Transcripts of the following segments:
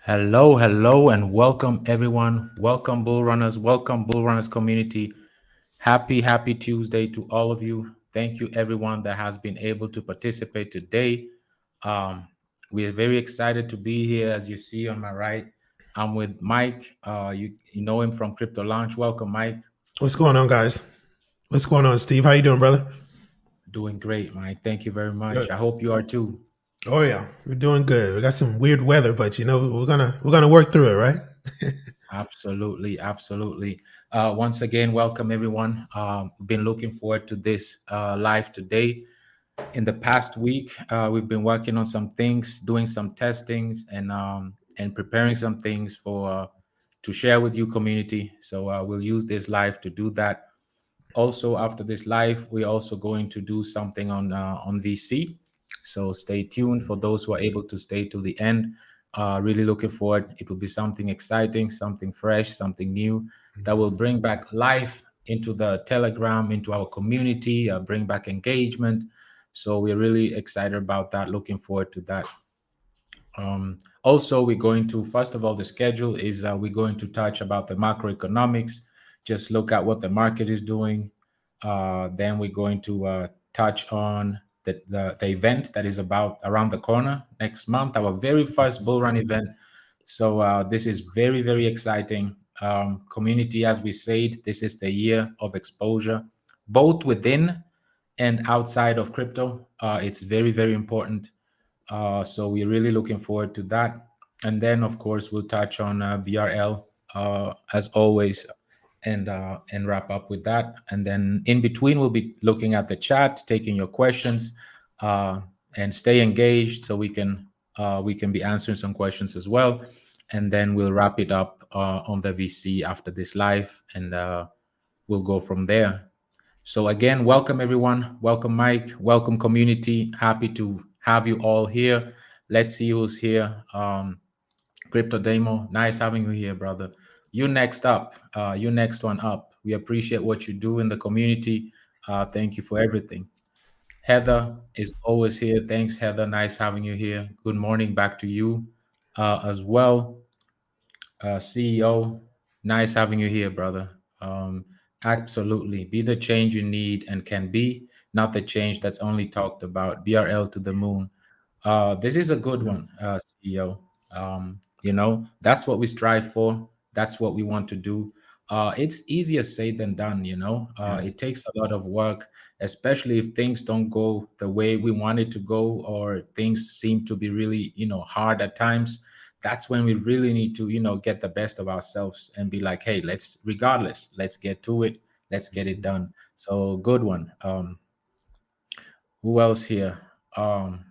Hello, and welcome everyone. Welcome Bull Runners community. Happy Tuesday to all of you. Thank you everyone that has been able to participate today. Um, we are very excited to be here. As you see on my right, I'm with Mike. You know him from Crypto Launch. Welcome, Mike. What's going on, guys? What's going on, Steve? How you doing, brother? Doing great, Mike. Thank you very much. Good. I hope you are too. Oh yeah, we're doing good. We got some weird weather, but we're gonna work through it, right? Absolutely. Once again, welcome everyone. Been looking forward to this live today. In the past week, we've been working on some things, doing some testings, and preparing some things for to share with you, community. So we'll use this live to do that. Also, after this live, we're also going to do something on VC. So stay tuned for those who are able to stay to the end. Really looking forward. It will be something exciting, something fresh, something new that will bring back life into the Telegram, into our community, bring back engagement. So we're really excited about that. Looking forward to that. Also, we're going to, first of all, the schedule is we're going to touch about the macroeconomics, just look at what the market is doing. Then we're going to touch on the event that is about around the corner next month, our very first bull run event. So this is very exciting. Community, as we said, this is the year of exposure, both within and outside of crypto. It's very important. So we're really looking forward to that. And then, of course, we'll touch on BRL as always, and wrap up with that. And then in between, we'll be looking at the chat, taking your questions, uh, and stay engaged so we can be answering some questions as well. And then we'll wrap it up on the VC after this live, and we'll go from there. So again, welcome everyone. Welcome Mike. Welcome community. Happy to have you all here. Let's see who's here. Crypto Demo, nice having you here, brother. You next up. You next one up. We appreciate what you do in the community. Thank you for everything. Heather is always here. Thanks, Heather. Nice having you here. Good morning back to you as well. CEO, nice having you here, brother. Absolutely. Be the change you need and can be, not the change that's only talked about. BRL to the moon. This is a good one, CEO. That's what we strive for. That's what we want to do. It's easier said than done. Yeah. It takes a lot of work, especially if things don't go the way we want it to go, or things seem to be really, hard at times. That's when we really need to, get the best of ourselves and be like, hey, let's get to it. Let's get it done. So good one. Who else here? Um,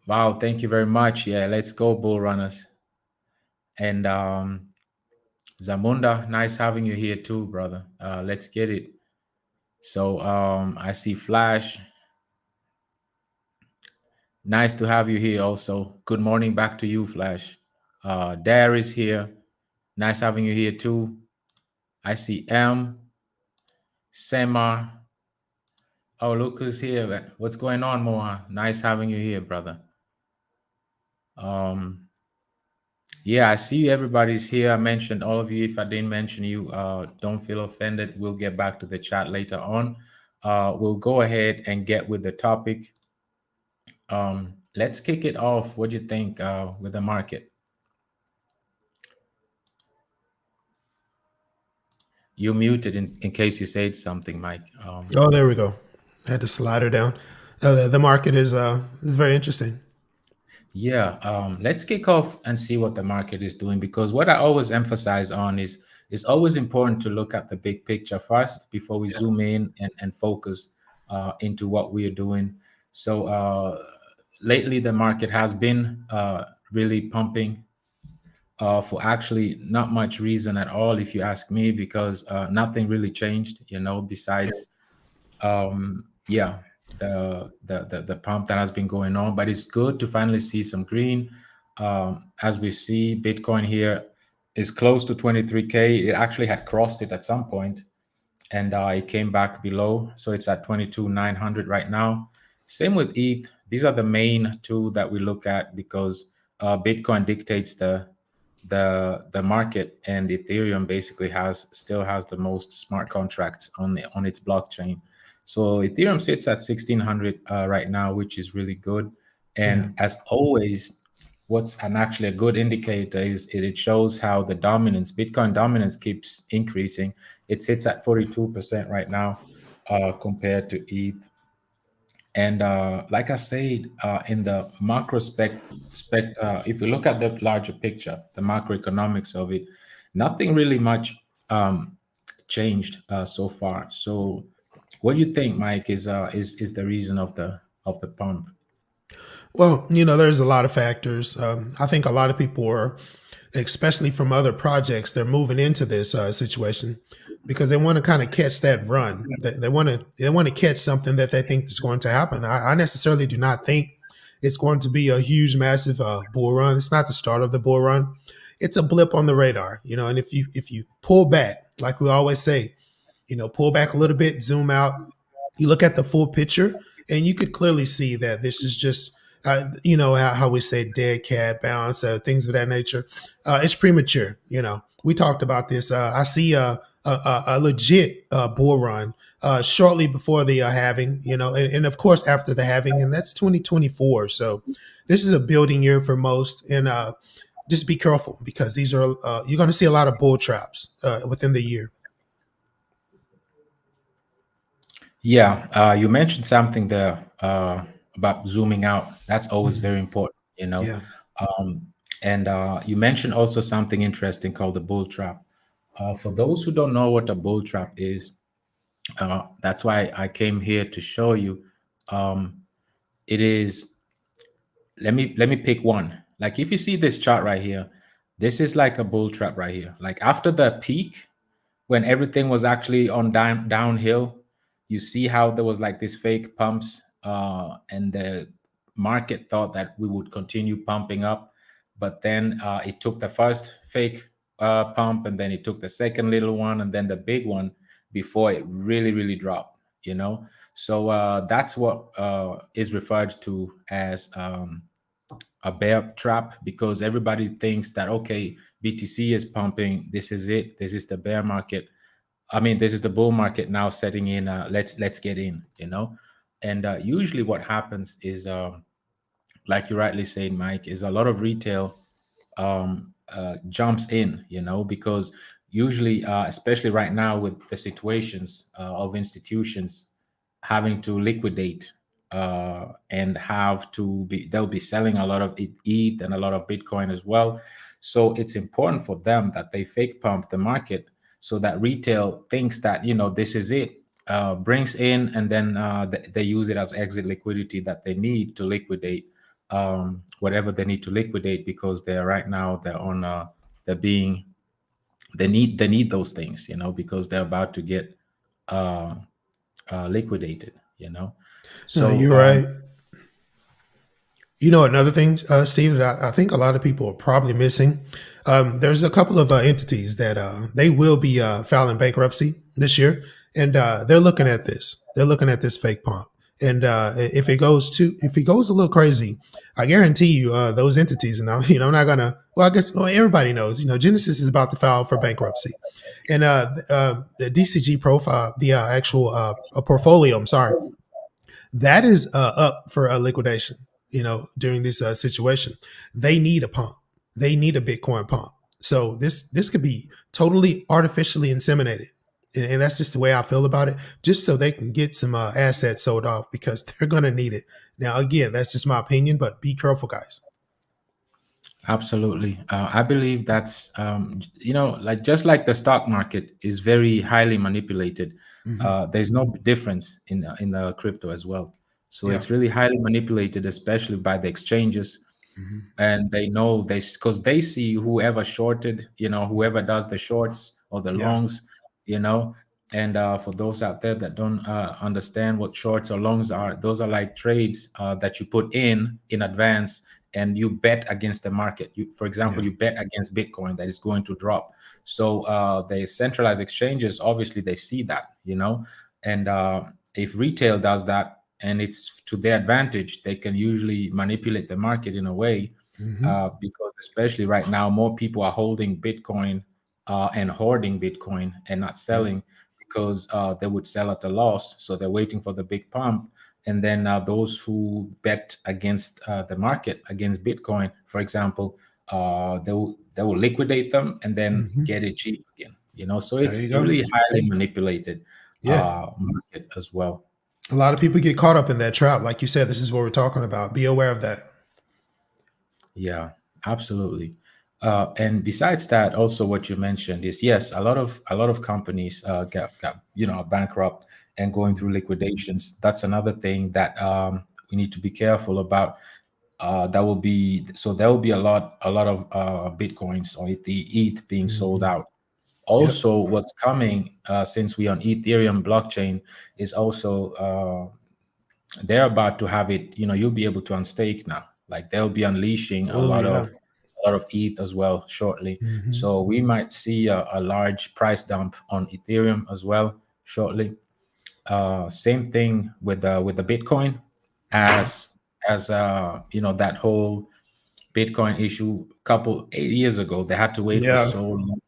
wow, thank you very much. Yeah, let's go, Bull Runners. And Zamunda, nice having you here too, brother. Let's get it. So I see Flash. Nice to have you here also. Good morning back to you, Flash. Dare is here. Nice having you here too. I see M, Sema. Oh, look who's here. What's going on, Moa? Nice having you here, brother. Um, yeah, I see everybody's here. I mentioned all of you. If I didn't mention you, don't feel offended. We'll get back to the chat later on. We'll go ahead and get with the topic. Let's kick it off. What do you think with the market? You muted in case you said something, Mike. Oh, there we go. I had to slide her down. The market is very interesting. Yeah, let's kick off and see what the market is doing, because what I always emphasize on is it's always important to look at the big picture first before we Yeah. zoom in and focus into what we are doing. So lately, the market has been really pumping for actually not much reason at all, if you ask me, because nothing really changed, besides yeah, the pump that has been going on. But it's good to finally see some green. As we see, Bitcoin here is close to 23K. It actually had crossed it at some point, and it came back below, so it's at 22,900 right now. Same with ETH. These are the main two that we look at, because Bitcoin dictates the market, and Ethereum basically has the most smart contracts on its blockchain. So Ethereum sits at 1600 right now, which is really good. Yeah. And as always, what's an actually a good indicator is it shows how the dominance, Bitcoin dominance, keeps increasing. It sits at 42% right now, compared to ETH. And like I said, in the macro if we look at the larger picture, the macroeconomics of it, nothing really much changed so far. So, what do you think, Mike? Is the reason of the pump? Well, there's a lot of factors. I think a lot of people are, especially from other projects, they're moving into this situation because they want to kind of catch that run. They want to catch something that they think is going to happen. I necessarily do not think it's going to be a huge, massive bull run. It's not the start of the bull run. It's a blip on the radar, and if you pull back, like we always say, pull back a little bit, zoom out, you look at the full picture, and you could clearly see that this is just, how we say dead cat bounce, things of that nature. It's premature. We talked about this. I see a legit bull run shortly before the halving, and of course after the halving, and that's 2024. So this is a building year for most, and just be careful because these are you're going to see a lot of bull traps within the year. Yeah, you mentioned something there about zooming out. That's always Mhm. very important, Yeah. Um, and you mentioned also something interesting called the bull trap. For those who don't know what a bull trap is, that's why I came here to show you. Um, it is. Let me pick one. Like if you see this chart right here, this is like a bull trap right here. Like after the peak, when everything was actually on downhill, you see how there was like this fake pumps, and the market thought that we would continue pumping up, but then it took the first fake pump, and then it took the second little one, and then the big one before it really dropped. So that's what is referred to as a bear trap, because everybody thinks that, okay, BTC is pumping, this is it, this is the bear market, I mean, this is the bull market now setting in. Let's get in. And usually, what happens is, like you rightly said, Mike, is a lot of retail jumps in. Because usually, especially right now with the situations of institutions having to liquidate, and they'll be selling a lot of ETH and a lot of Bitcoin as well. So it's important for them that they fake pump the market so that retail thinks that this is it, brings in, and then they use it as exit liquidity that they need to liquidate whatever they need to liquidate, because they're right now they're on they're being they need those things, because they're about to get uh, liquidated. No, So you're right. Another thing, Steve, that I think a lot of people are probably missing. There's a couple of entities that they will be filing bankruptcy this year, and they're looking at this. They're looking at this fake pump, and if it goes a little crazy, I guarantee you those entities. And I'm not gonna. Well, I guess everybody knows. Genesis is about to file for bankruptcy, and the DCG profile, the actual portfolio. I'm sorry, that is up for a liquidation. During this situation, they need a pump. They need a Bitcoin pump. So this could be totally artificially inseminated, and that's just the way I feel about it. Just so they can get some assets sold off because they're gonna need it. Now, again, that's just my opinion, but be careful, guys. absolutely, I believe that's like just like the stock market is very highly manipulated. Hmm. There's no difference in the crypto as well. So Yeah. it's really highly manipulated, especially by the exchanges. Hmm. And they know this because they see whoever shorted, whoever does the shorts or the Yeah. longs, you know. And for those out there that don't understand what shorts or longs are, those are like trades that you put in advance, and you bet against the market. For example, Yeah. you bet against Bitcoin that is going to drop. So the centralized exchanges, obviously, they see that. And if retail does that and it's to their advantage, they can usually manipulate the market in a way Hmm. because especially right now, more people are holding Bitcoin and hoarding Bitcoin and not Yeah. selling because they would sell at a loss. So they're waiting for the big pump. And then those who bet against the market, against Bitcoin, for example, they will liquidate them and then Hmm. get it cheap again. So There it's you go. really highly manipulated Yeah. market as well. A lot of people get caught up in that trap. Like you said, this is what we're talking about. Be aware of that. Yeah, absolutely. And besides that, also what you mentioned is yes, a lot of companies got bankrupt and going through liquidations. That's another thing that we need to be careful about. There will be a lot of bitcoins or ETH being sold Hmm. out. Yep. Also, what's coming since we on Ethereum blockchain is also they're about to have it. You'll be able to unstake now. Like they'll be unleashing a Oh lot yeah. of a lot of ETH as well shortly. Hmm. So we might see a large price dump on Ethereum as well shortly. Same thing with the Bitcoin, as that whole Bitcoin issue couple 8 years ago. They had to wait for Yeah. so long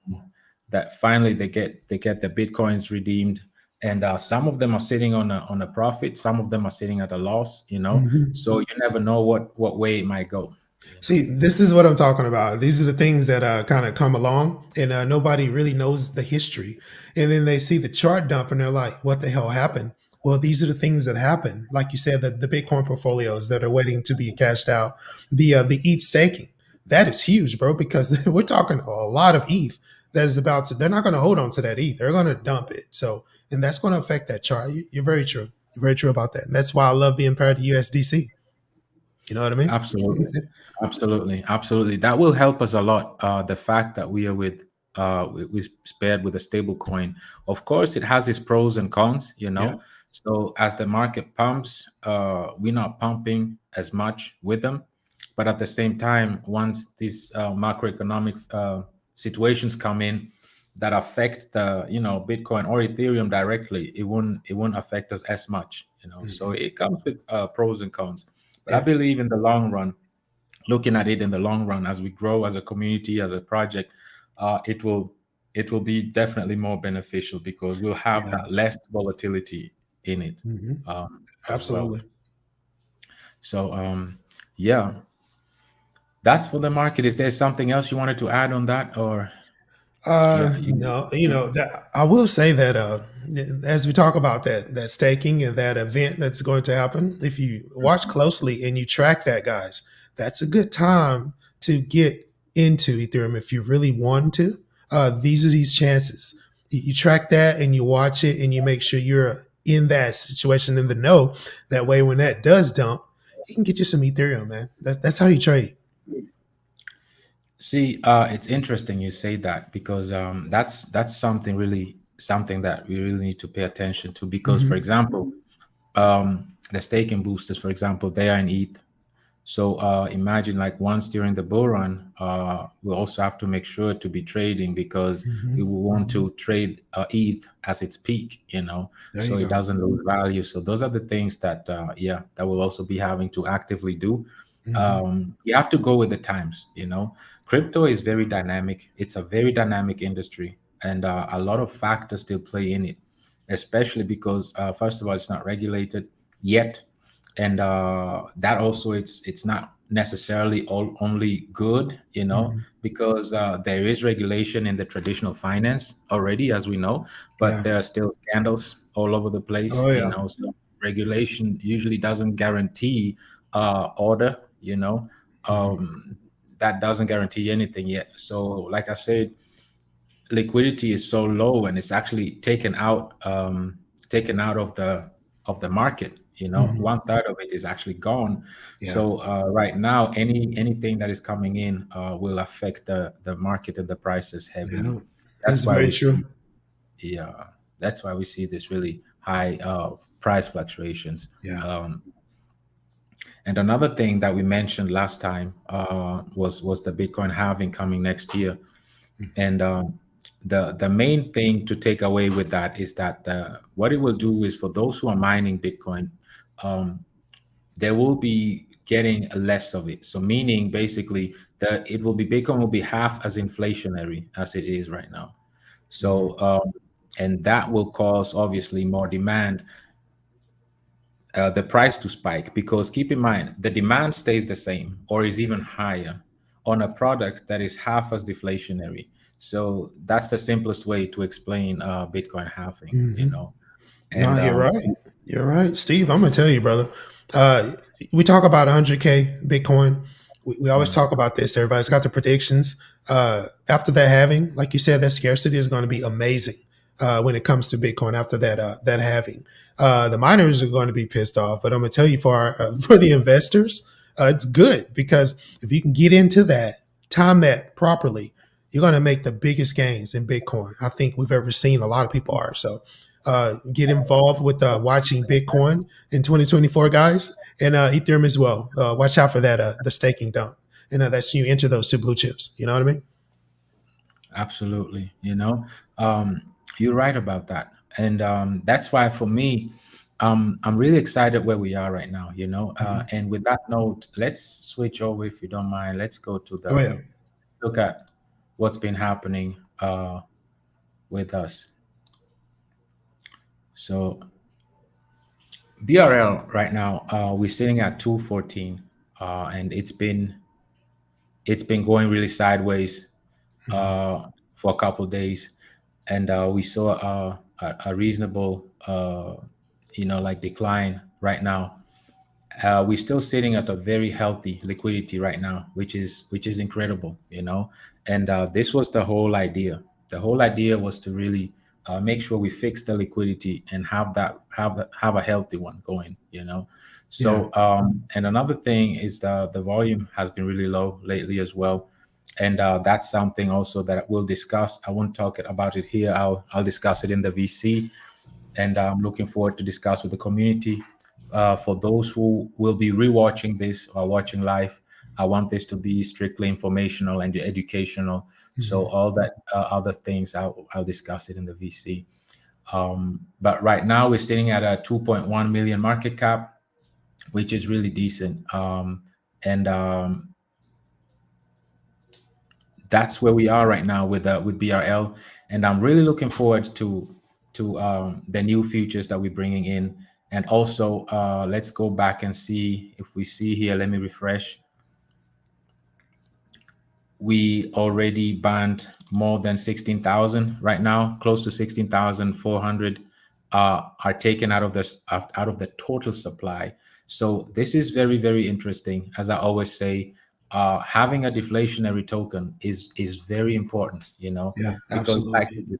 that finally they get the Bitcoins redeemed, and some of them are sitting on a profit, some of them are sitting at a loss. Hmm. So you never know what way it might go. You know. See, this is what I'm talking about. These are the things that kind of come along, and nobody really knows the history. And then they see the chart dump, and they're like, "What the hell happened?" Well, these are the things that happen. Like you said, the Bitcoin portfolios that are waiting to be cashed out, the ETH staking, that is huge, bro. Because we're talking a lot of ETH that is about to. They're not going to hold on to that ETH. They're going to dump it. So, and that's going to affect that chart. You're very true. You're very true about that. And that's why I love being paired to USDC. You know what I mean? Absolutely. Absolutely. Absolutely. That will help us a lot. The fact that we spared with a stable coin. Of course, it has its pros and cons. Yeah. So as the market pumps, we're not pumping as much with them. But at the same time, once these macroeconomic situations come in that affect the Bitcoin or Ethereum directly, it won't affect us as much. So Hmm. it comes with pros and cons. But I Yeah. believe in the long run, looking at it in the long run, as we grow as a community, as a project, it will be definitely more beneficial because we'll have Yeah. that less volatility in it Hmm. as well. Absolutely. So yeah, that's for the market. Is there something else you wanted to add on that, or yeah, No, that I will say that as we talk about that staking and that event that's going to happen, if you watch closely and you track that, guys, that's a good time to get into Ethereum if you really want to. These are these chances. You track that and you watch it and you make sure you're in that situation in the know. That way, when that does dump, you can get you some Ethereum, man. That's how you trade. see, it's interesting you say that because that's something that we really need to pay attention to. Because, for Hmm. example, the staking boosters, for example, they are in ETH. So imagine like once during the bull run, we'll also have to make sure to be trading because we Hmm. will want to trade ETH as its peak, There so you it go. doesn't lose value. So those are the things that, yeah, that we'll also be having to actively do. Hmm. You have to go with the times. Crypto is very dynamic. It's a very dynamic industry, and a lot of factors still play in it, especially because first of all, it's not regulated yet, and that also it's not necessarily only good, Hmm. because there is regulation in the traditional finance already, as we know, but Yeah. there are still scandals all over the place. Oh you yeah. know so regulation usually doesn't guarantee order. Mhm. um, that doesn't guarantee anything yet. So like I said, liquidity is so low and it's actually taken out of the market. Mhm. One third of it is actually gone. Yeah. So right now, anything that is coming in will affect the market and the prices heavily. Yeah. That's That's why very we true. see yeah that's why we see this really high price fluctuations. Yeah. And another thing that we mentioned last time was the Bitcoin halving coming next year. Mhm. And the main thing to take away with that is that what it will do is, for those who are mining Bitcoin, there will be getting less of it. So meaning basically that it will be Bitcoin will be half as inflationary as it is right now. Mhm. So and that will cause obviously more demand, the price to spike, because keep in mind the demand stays the same or is even higher on a product that is half as deflationary. So that's the simplest way to explain Bitcoin halving, you Mhm. know. No, And you're right. You're right, Steve. I'm gonna tell you, brother. Uh, we talk about 100K Bitcoin. We always mm, talk about this. Everybody's got the predictions. After that halving, like you said, that scarcity is going to be amazing when it comes to Bitcoin. After that halving, the miners are going to be pissed off. But I'm gonna tell you, for for the investors, it's good because if you can get into that, time that properly, you're going to make the biggest gains in Bitcoin I think we've ever seen. A lot of people are so get involved with watching Bitcoin in 2024, guys, and Ethereum as well. Watch out for that the staking dump, and that's you enter those two blue chips. You know what I mean? absolutely, you're right about that. And that's why for me, I'm really excited where we are right now, Mhm. and with that note, let's switch over, if you don't mind. Let's go to Oh the yeah. look at what's been happening with us. So BRL right now, we're sitting at 214, and it's been going really sideways Mhm. for a couple days, and we saw a reasonable, like decline right now. We're still sitting at a very healthy liquidity right now, which is incredible, And this was the whole idea. The whole idea was to really make sure we fix the liquidity and have a healthy one going, Yeah. So and another thing is the volume has been really low lately as well, and that's something also that we'll discuss. I won't talk about it here. I'll discuss it in the VC, and I'm looking forward to discuss with the community. For those who will be rewatching this or watching live, I want this to be strictly informational and educational. So Mhm. all that other things, I'll discuss it in the VC. But right now we're sitting at a 2.1 million market cap, which is really decent. And That's where we are right now with BRL, and I'm really looking forward to the new features that we're bringing in. And also, let's go back and see if we see here. Let me refresh. We already banned more than 16,000 right now, close to 16,400 are taken out of this out of the total supply. So this is very, very interesting. As I always say, having a deflationary token is very important, Yeah. because Absolutely.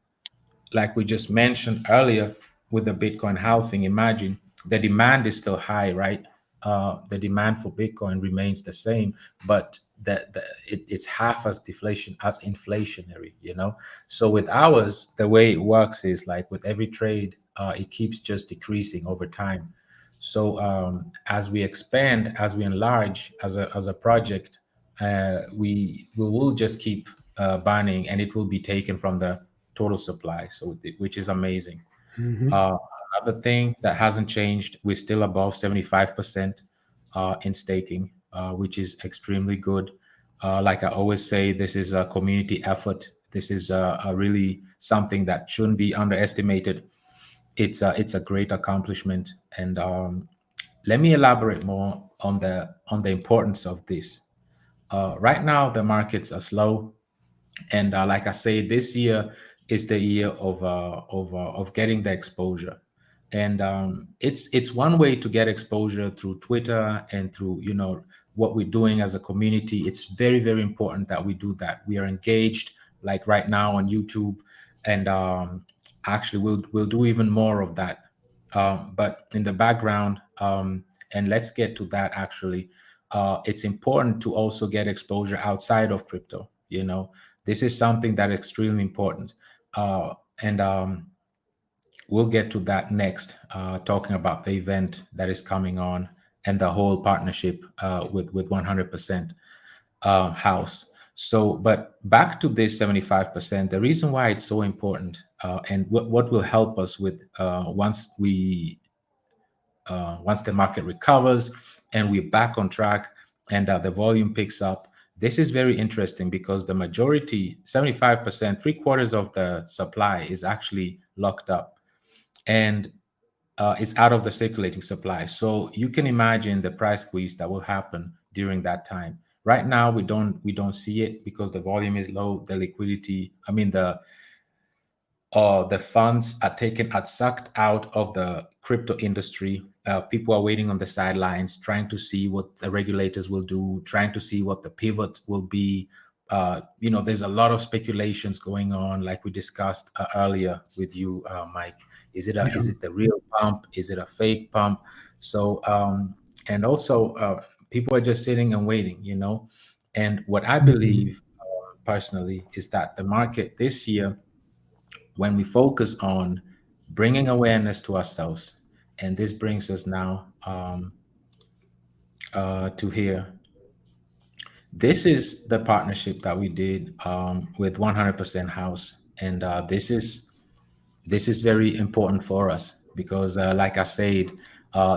like we just mentioned earlier with the Bitcoin halving, imagine the demand is still high, right? The demand for Bitcoin remains the same, but it's half as deflation as inflationary, So with ours, the way it works is like with every trade, it keeps just decreasing over time. So as we expand, as we enlarge as a project, we will just keep banning, and it will be taken from the total supply. So which is amazing. Hmm. Uh, Another thing that hasn't changed, we're still above 75% in staking, which is extremely good. Like I always say, this is a community effort. This is a really something that shouldn't be underestimated. It's a great accomplishment, and let me elaborate more on the importance of this. Right now, the markets are slow, and like I say, this year is the year of getting the exposure, and it's one way to get exposure through Twitter and through what we're doing as a community. It's very, very important that we do that. We are engaged, like right now on YouTube, and actually we'll do even more of that. But in the background, and let's get to that actually. It's important to also get exposure outside of crypto. This is something that is extremely important. And We'll get to that next, talking about the event that is coming on and the whole partnership with 100% house. So, but back to this 75%, the reason why it's so important, and what will help us with once the market recovers, and we're back on track, and the volume picks up. This is very interesting because the majority, 75%, three quarters of the supply is actually locked up, and it's out of the circulating supply. So you can imagine the price squeeze that will happen during that time. Right now, we don't see it because the volume is low. The liquidity, I mean the funds are sucked out of the crypto industry. People are waiting on the sidelines, trying to see what the regulators will do, trying to see what the pivot will be. There's a lot of speculations going on, like we discussed earlier with you, Mike. Is Yeah. it the real pump? Is it a fake pump? So, and also, people are just sitting and waiting. And what I Mhm. believe personally is that the market this year, when we focus on bringing awareness to ourselves, and this brings us now to here. This is the partnership that we did with 100% House, and this is very important for us because, like I said,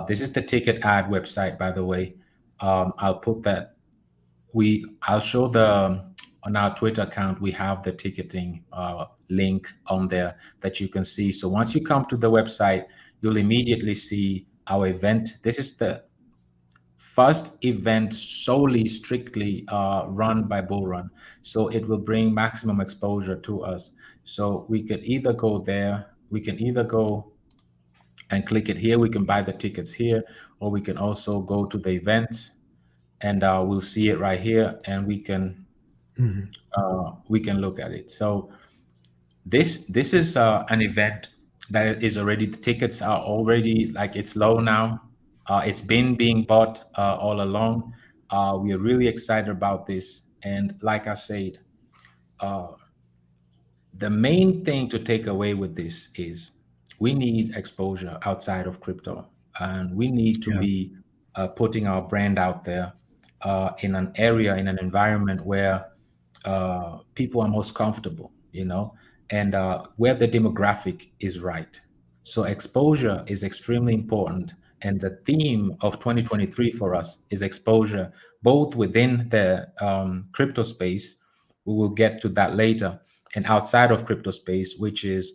this is the ticket ad website. By the way, I'll put that I'll show on our Twitter account, we have the ticketing link on there that you can see. So once you come to the website, you'll immediately see our event. This is the first event solely strictly run by Bullrun. So it will bring maximum exposure to us. So we can either go and click it here, we can buy the tickets here, or we can also go to the events, and we'll see it right here, and Mhm. we can look at it. So this is an event that is already, the tickets are already, like, it's low now. It's been being bought all along. We are really excited about this, and like I said, the main thing to take away with this is we need exposure outside of crypto, and we need to Yeah. be putting our brand out there in an area, in an environment where people are most comfortable, and where the demographic is right. So exposure is extremely important, and the theme of 2023 for us is exposure, both within the crypto space. We will get to that later, and outside of crypto space, which is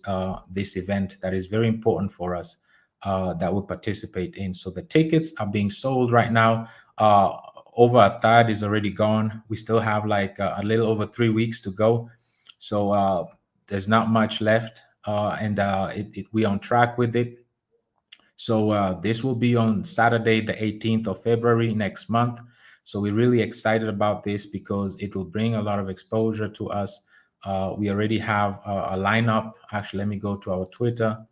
this event that is very important for us, that we participate in. So the tickets are being sold right now. Over a third is already gone. We still have like a little over 3 weeks to go. So there's not much left, and we're on track with it. So this will be on Saturday, the 18th of February next month. So we're really excited about this because it will bring a lot of exposure to us. We already have a lineup. Actually, let me go to our Twitter.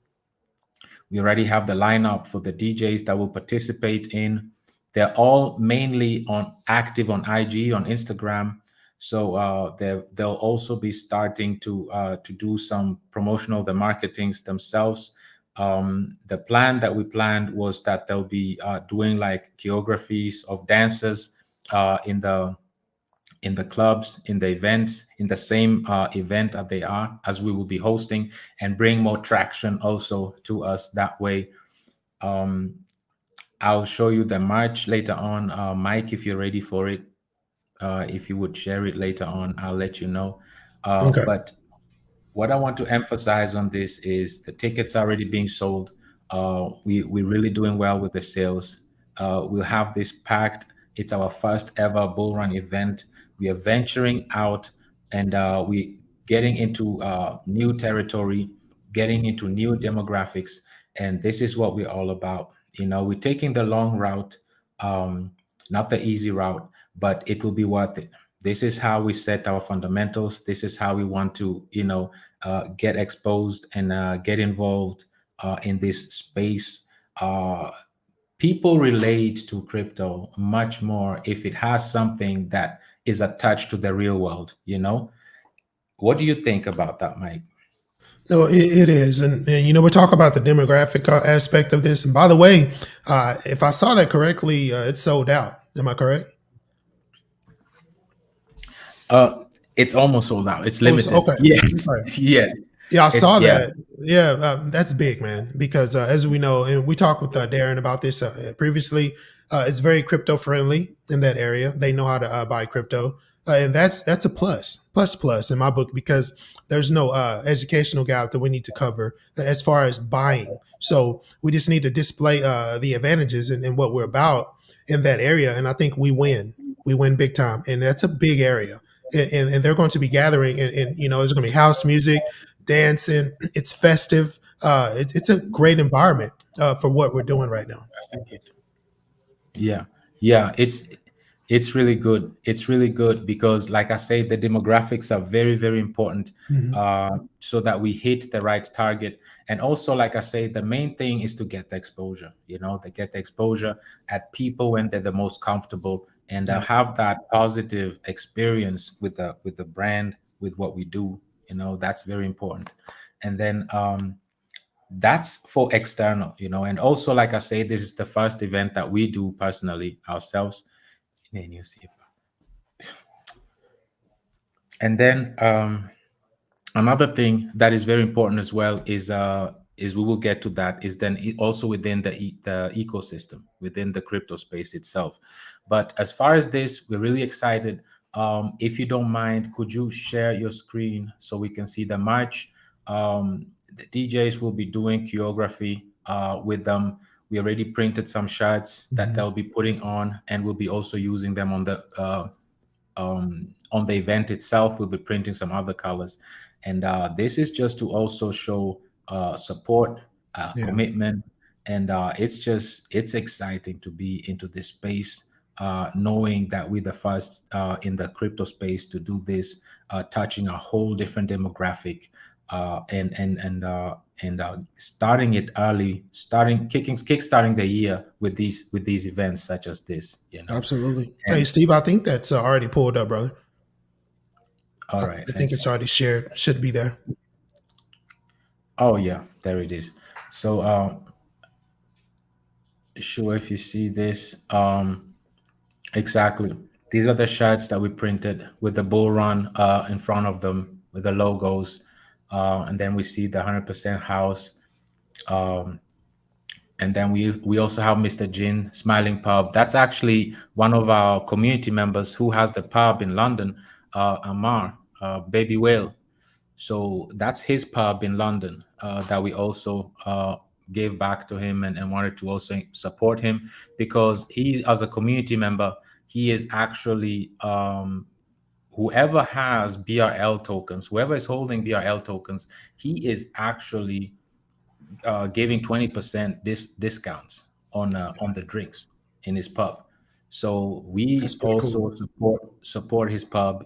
We already have the lineup for the DJs that will participate in. They're all mainly active on IG, on Instagram. So they'll also be starting to do some promotional, the marketings themselves. The plan that we planned was that they'll be doing like choreographies of dancers in the clubs, in the events, in the same event that they are, as we will be hosting, and bring more traction also to us that way. Um, I'll show you the march later on. Mike, if you're ready for it, if you would share it later on, I'll let you know. Okay. But what I want to emphasize on this is the tickets are already being sold. We're really doing well with the sales. We'll have this packed. It's our first ever Bull Run event. We are venturing out, and we getting into new territory, getting into new demographics, and this is what we're all about. We're taking the long route, um, not the easy route, but it will be worth it. This is how we set our fundamentals. This is how we want to, get exposed and get involved in this space. People relate to crypto much more if it has something that is attached to the real world. What do you think about that, Mike? No, it is, and we talk about the demographic aspect of this. And by the way, if I saw that correctly, it's sold out. Am I correct? Uh, it's almost sold out. It's Oh, so, limited. okay, Yes, okay. yes. Yeah, I It's saw yeah, that. Yeah, that's big, man. Because as we know, and we talked with Darren about this previously, it's very crypto friendly in that area. They know how to buy crypto, and that's a plus in my book because there's no educational gap that we need to cover as far as buying. So we just need to display the advantages and what we're about in that area, and I think we win. We win big time, and that's a big area. And they're going to be gathering, and there's going to be house music, dancing. It's festive. It's a great environment for what we're doing right now. yeah, yeah. It's really good. It's really good because, like I say, the demographics are very, very important, Hmm. so that we hit the right target. And also, like I say, the main thing is to get the exposure. To get the exposure at people when they're the most comfortable, and Yeah, have that positive experience with the brand, with what we do. That's very important. And then that's for external. And also, like I say, this is the first event that we do personally ourselves. And then another thing that is very important as well is we will get to that, is then also within the ecosystem, within the crypto space itself. But as far as this, we're really excited. If you don't mind, could you share your screen so we can see the march? The DJs will be doing choreography with them. We already printed some shirts that hmm, they'll be putting on, and we'll be also using them on the event itself. We'll be printing some other colors, and this is just to also show support, yeah, commitment, and it's exciting to be into this space, knowing that we're the first in the crypto space to do this, touching a whole different demographic, and starting it early, kickstarting the year with these events such as this. absolutely. Hey, And Steve, I think that's already pulled up, brother. all right, I think it's let's. already shared. Should be there. Oh yeah, there it is. So sure, if you see this, exactly. These are the shirts that we printed with the bull run in front of them with the logos, and then we see the 100% house, um, and then we also have Mr. Jin Smiling Pub. That's actually one of our community members who has the pub in London, Amar, Baby Whale. So that's his pub in London, that we also gave back to him, and wanted to also support him, because he, as a community member, he is actually, whoever has BRL tokens, whoever is holding BRL tokens, he is actually giving 20% discounts on the drinks in his pub. So That's we pretty cool. also support his pub,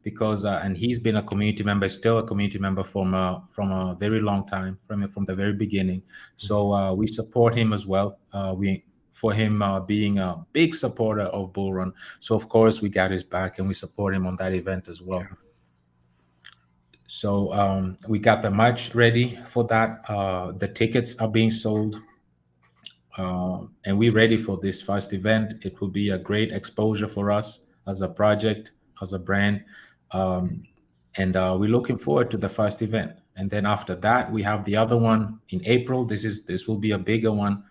because and he's been a community member, still a community member from a very long time, from the very beginning. So we support him as well. We For him being a big supporter of Bull Run. So of course we got his back, and we support him on that event as well. Yeah, So we got the merch ready for that. The tickets are being sold, and we're ready for this first event. It will be a great exposure for us as a project, as a brand, um, and we're looking forward to the first event. And then after that, we have the other one in April. This will be a bigger one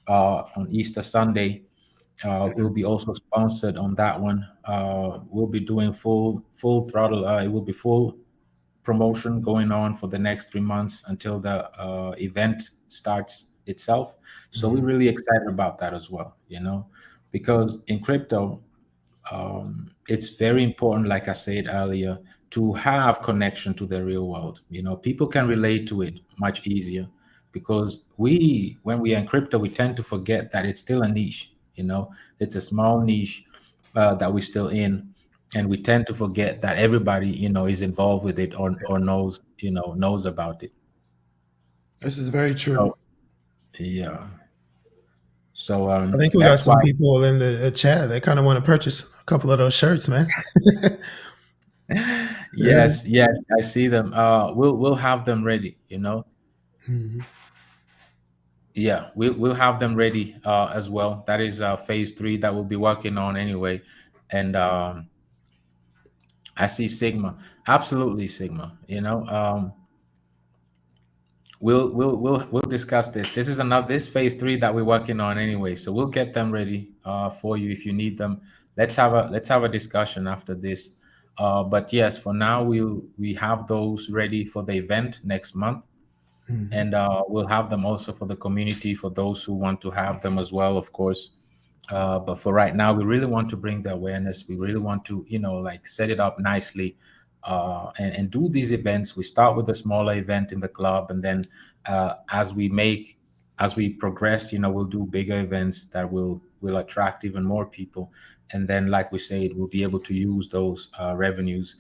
on Easter Sunday. We'll be also sponsored on that one. We'll be doing full throttle. It will be full promotion going on for the next 3 months until the event starts itself. So we're mhm, really excited about that as well, because in crypto, it's very important, like I said earlier, to have connection to the real world. People can relate to it much easier, because when we are in crypto, we tend to forget that it's still a niche. It's a small niche that we're still in, and we tend to forget that everybody is involved with it, or knows about it. this is very true. So yeah, so I think we got that's why. some people in the chat that kind of want to purchase a couple of those shirts, man. Yeah. Yes, yes, I see them. We'll have them ready. Mhm. Yeah, we'll have them ready as well. That is phase three that we'll be working on anyway. And I see Sigma, absolutely Sigma. we'll discuss this. This is another this phase three that we're working on anyway. So we'll get them ready for you if you need them. Let's have a discussion after this. But yes, for now we have those ready for the event next month, Mhm. and we'll have them also for the community for those who want to have them as well, of course. But for right now, we really want to bring the awareness. We really want to, like set it up nicely, and do these events. We start with a smaller event in the club, and then as we progress, we'll do bigger events that will attract even more people. And then, like we said, we'll be able to use those revenues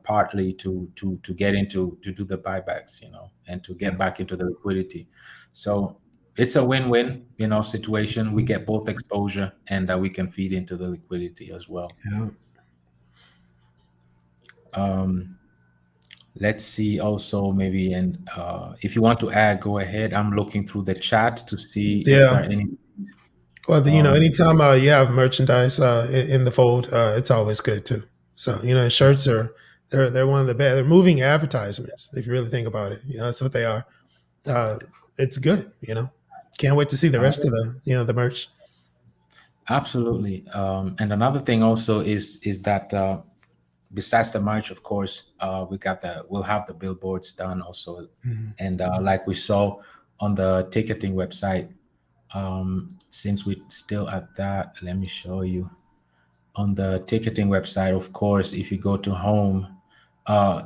partly to get into to do the buybacks, and to Yeah. get back into the liquidity. So it's a win-win, situation. We get both exposure, and we can feed into the liquidity as well. Yeah. Um, let's see also maybe, and if you want to add, go ahead. I'm looking through the chat to see if there Yeah. are any. Well, Um, anytime you have merchandise in the fold, it's always good too. So, shirts are they're one of the best. They're moving advertisements. If you really think about it, that's what they are. Uh, it's good. Can't wait to see the rest of the merch. Absolutely. And another thing also is that besides the merch, of course, we'll have the billboards done also, Mhm. and like we saw on the ticketing website. Since we're still at that, let me show you on the ticketing website. Of course, if you go to home,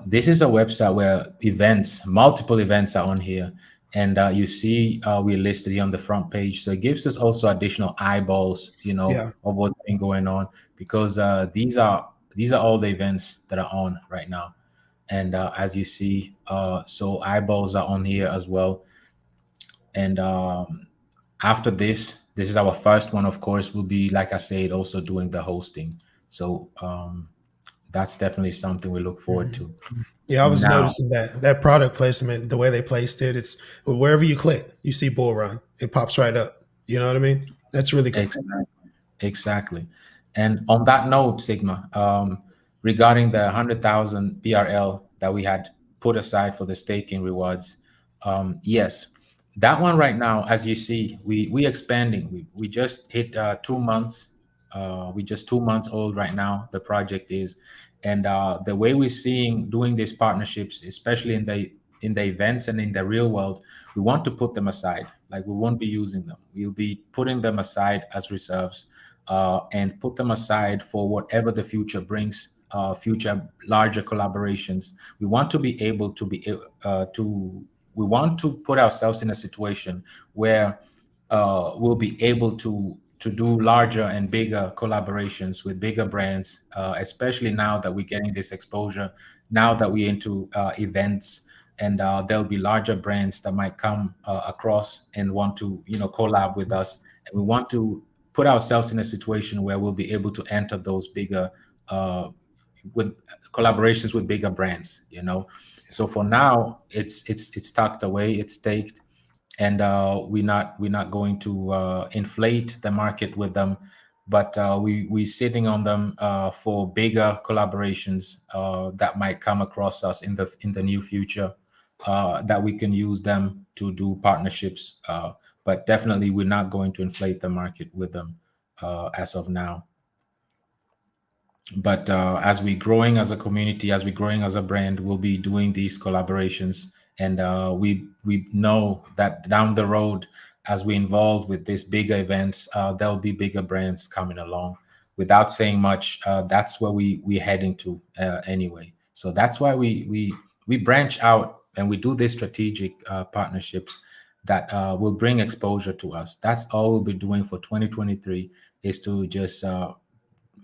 this is a website where multiple events are on here, and you see we're listed here on the front page. So it gives us also additional eyeballs, Yeah. of what's been going on, because these are all the events that are on right now. And as you see, so eyeballs are on here as well. And after this is our first one, of course. We'll be, like I said, also doing the hosting. So that's definitely something we look forward Mhm. to. Yeah, I was Now, noticing that product placement, the way they placed it, it's wherever you click, you see Bull Run. It pops right up. You know what I mean? That's really cool. exactly. Exactly. And on that note, Sigma, regarding the 100,000 BRL that we had put aside for the staking rewards, yes, that one right now, as you see, we expanding. We just hit 2 months. We just 2 months old right now. The project is, and the way we're seeing doing these partnerships, especially in the events and in the real world, we want to put them aside. Like, we won't be using them. We'll be putting them aside as reserves, and put them aside for whatever the future brings, future larger collaborations. We want to be able to we want to put ourselves in a situation where we'll be able to do larger and bigger collaborations with bigger brands, especially now that we're getting this exposure, now that we're into events, and there'll be larger brands that might come across and want to collab with us, and we want to put ourselves in a situation where we'll be able to enter those bigger uh, with collaborations with bigger brands. So for now, it's tucked away, it's staked, and we're not going to inflate the market with them, but we're sitting on them for bigger collaborations that might come across us in the near future, that we can use them to do partnerships. But definitely, we're not going to inflate the market with them as of now. But as we're growing as a community, as we're growing as a brand, we'll be doing these collaborations, and we know that down the road, as we involve with these bigger events, there'll be bigger brands coming along. Without saying much, that's where we're heading to anyway. So that's why we branch out and we do these strategic partnerships that will bring exposure to us. That's all we'll be doing for 2023, is to just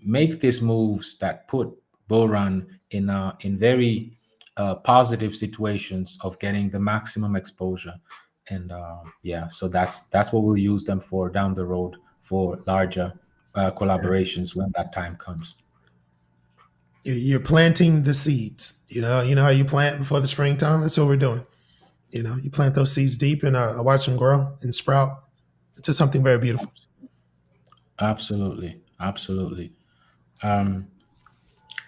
make these moves that put Bullrun in very positive situations of getting the maximum exposure. And yeah, so that's what we'll use them for down the road for larger collaborations when that time comes. You're planting the seeds. You know how you plant before the springtime. That's what we're doing. You plant those seeds deep, and I watch them grow and sprout into something very beautiful. Absolutely, absolutely. Um,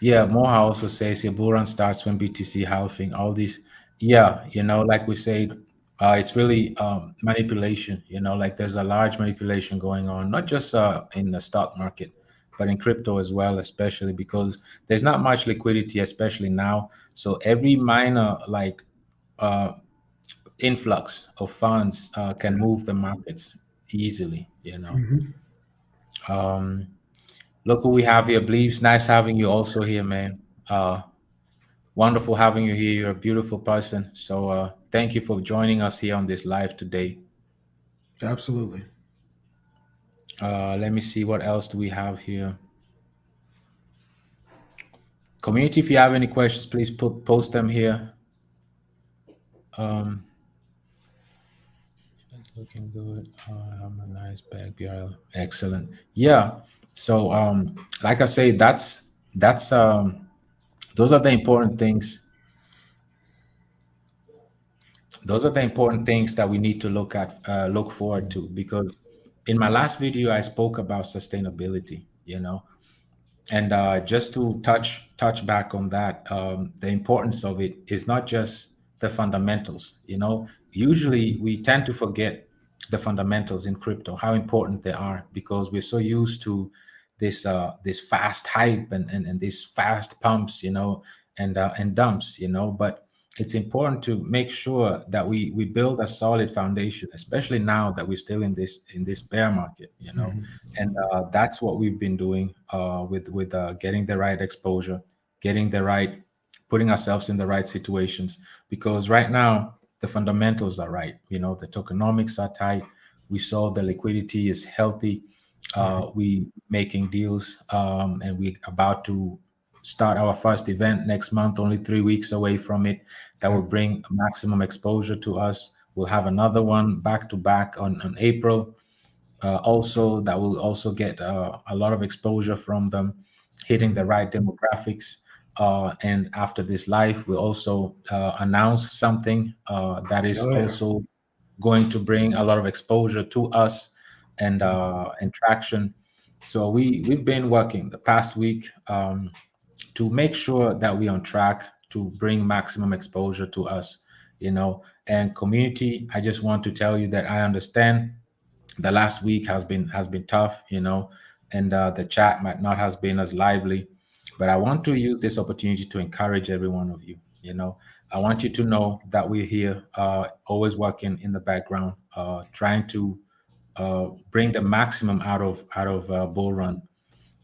yeah, Moha also says your bull run starts when BTC halving. All these, yeah, like we said, It's really manipulation. Like there's a large manipulation going on, not just in the stock market, but in crypto as well, especially because there's not much liquidity, especially now. So every minor like uh, influx of funds can move the markets easily. Hmm. Um, Look who we have here, Bleeves. Nice having you also here, man. Wonderful having you here. You're a beautiful person. So thank you for joining us here on this live today. Absolutely. Let me see what else do we have here. Community, if you have any questions, please post them here. Um, it's looking good. I'm a nice bag, BRL. Excellent. Yeah. So, like I say, that's those are the important things. Those are the important things that we need to look forward to. Because in my last video, I spoke about sustainability. And just to touch back on that, the importance of it is not just the fundamentals. Usually we tend to forget the fundamentals in crypto, how important they are, because we're so used to this fast hype and these fast pumps, and dumps. But it's important to make sure that we build a solid foundation, especially now that we're still in this bear market. And that's what we've been doing with getting the right exposure, getting the right, putting ourselves in the right situations. Because right now the fundamentals are right. The tokenomics are tight. We saw the liquidity is healthy. We making deals, and we about to start our first event next month, only 3 weeks away from it, that will Okay. bring maximum exposure to us. We'll have another one back to back on April, also that will also get a lot of exposure from them, hitting the Mhm. right demographics. And after this live, we'll also announce something that is Oh yeah. also going to bring a lot of exposure to us and traction. So we've been working the past week to make sure that we're on track to bring maximum exposure to us. And community, I just want to tell you that I understand the last week has been tough, and the chat might not has been as lively, but I want to use this opportunity to encourage every one of you. I want you to know that we're here, always working in the background, trying to bring the maximum out of Bull Run.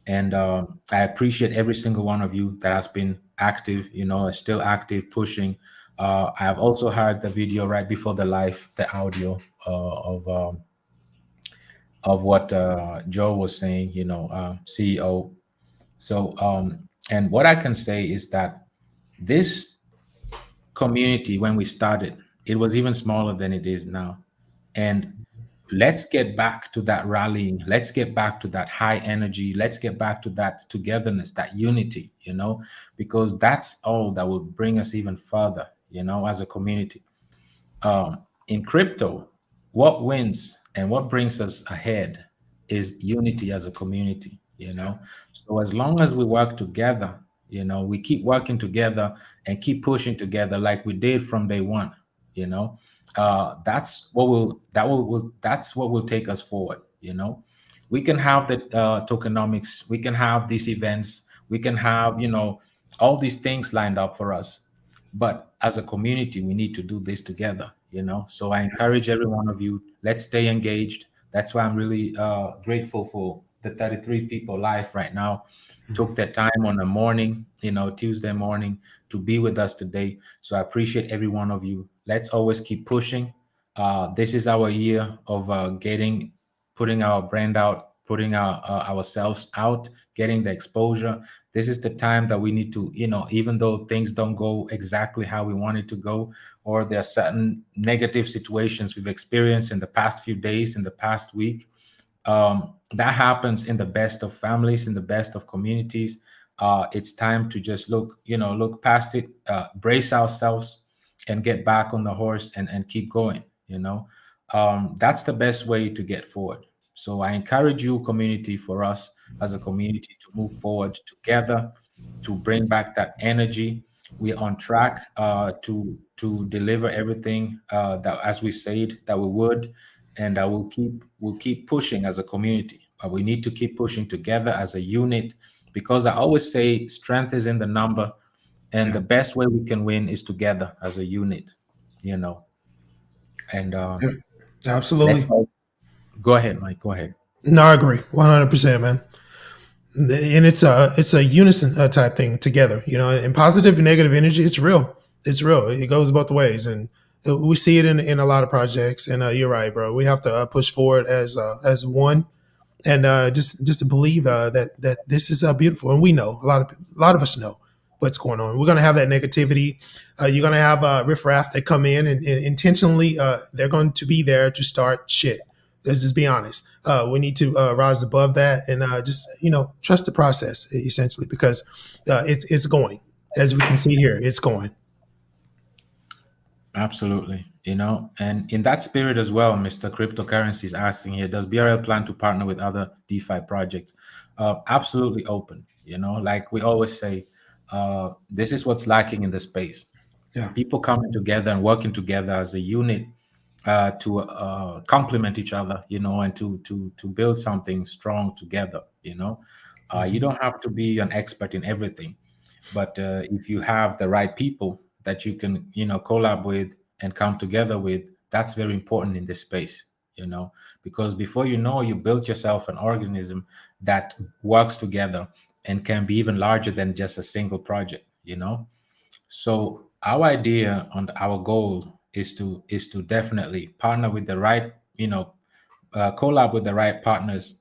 And I appreciate every single one of you that has been active, is still active, pushing. I have also heard the video right before the live, the audio of what Joe was saying, CEO. So, and what I can say is that this community, when we started, it was even smaller than it is now. And let's get back to that rallying. Let's get back to that high energy. Let's get back to that togetherness, that unity, because that's all that will bring us even further, as a community. In crypto, what wins and what brings us ahead is unity as a community. So as long as we work together, we keep working together and keep pushing together like we did from day one. You know, that's what will take us forward. We can have the tokenomics, we can have these events, we can have all these things lined up for us, but as a community we need to do this together. So I encourage every one of you, let's stay engaged. That's why I'm really grateful for the 33 people live right now, took their time on a morning, Tuesday morning, to be with us today. So I appreciate every one of you. Let's always keep pushing. This is our year of putting our brand out, putting ourselves out, getting the exposure. This is the time that we need to, even though things don't go exactly how we want it to go, or there are certain negative situations we've experienced in the past few days, in the past week, that happens in the best of families, in the best of communities. It's time to just look past it, brace ourselves, and get back on the horse and keep going. That's the best way to get forward. So I encourage you, community, for us as a community to move forward together, to bring back that energy. We're on track to deliver everything that as we said that we would, and we'll keep pushing as a community. But we need to keep pushing together as a unit, because I always say strength is in the number, and Yeah, the best way we can win is together as a unit. You know, and yeah, let's absolutely. all go ahead, Mike. Go ahead. No, I agree, 100%, man. And it's a unison type thing together, and positive and negative energy. It's real. It's real. It goes both ways, and we see it in a lot of projects. And you're right, bro. We have to push forward as one, and just to believe that this is beautiful. And we know a lot of us know what's going on. We're gonna have that negativity. You're gonna have riffraff that come in and intentionally they're going to be there to start shit. Let's just be honest. We need to rise above that and just trust the process essentially, because it's going, as we can see here, it's going. Absolutely. And in that spirit as well, Mr. Cryptocurrency is asking here, does BRL plan to partner with other DeFi projects? Absolutely open. Like we always say, this is what's lacking in the space. Yeah. People coming together and working together as a unit to complement each other, and to build something strong together. You Hmm. don't have to be an expert in everything, but if you have the right people that you can collab with and come together with, that's very important in this space. Because before you know, you built yourself an organism that works together and can be even larger than just a single project. So our idea and our goal is to definitely partner with the right, collab with the right partners,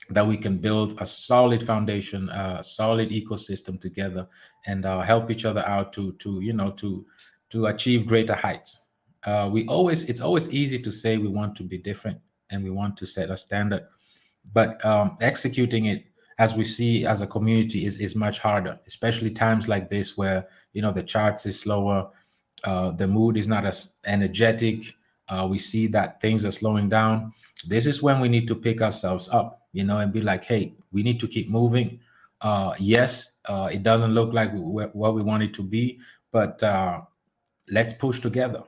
that we can build a solid foundation, a solid ecosystem together, and help each other out to achieve greater heights. It's always easy to say we want to be different and we want to set a standard, but executing it, as we see as a community, is much harder, especially times like this where the charts is slower, the mood is not as energetic. We see that things are slowing down. This is when we need to pick ourselves up, and be like, hey, we need to keep moving. Yes, it doesn't look like what we want it to be, but let's push together.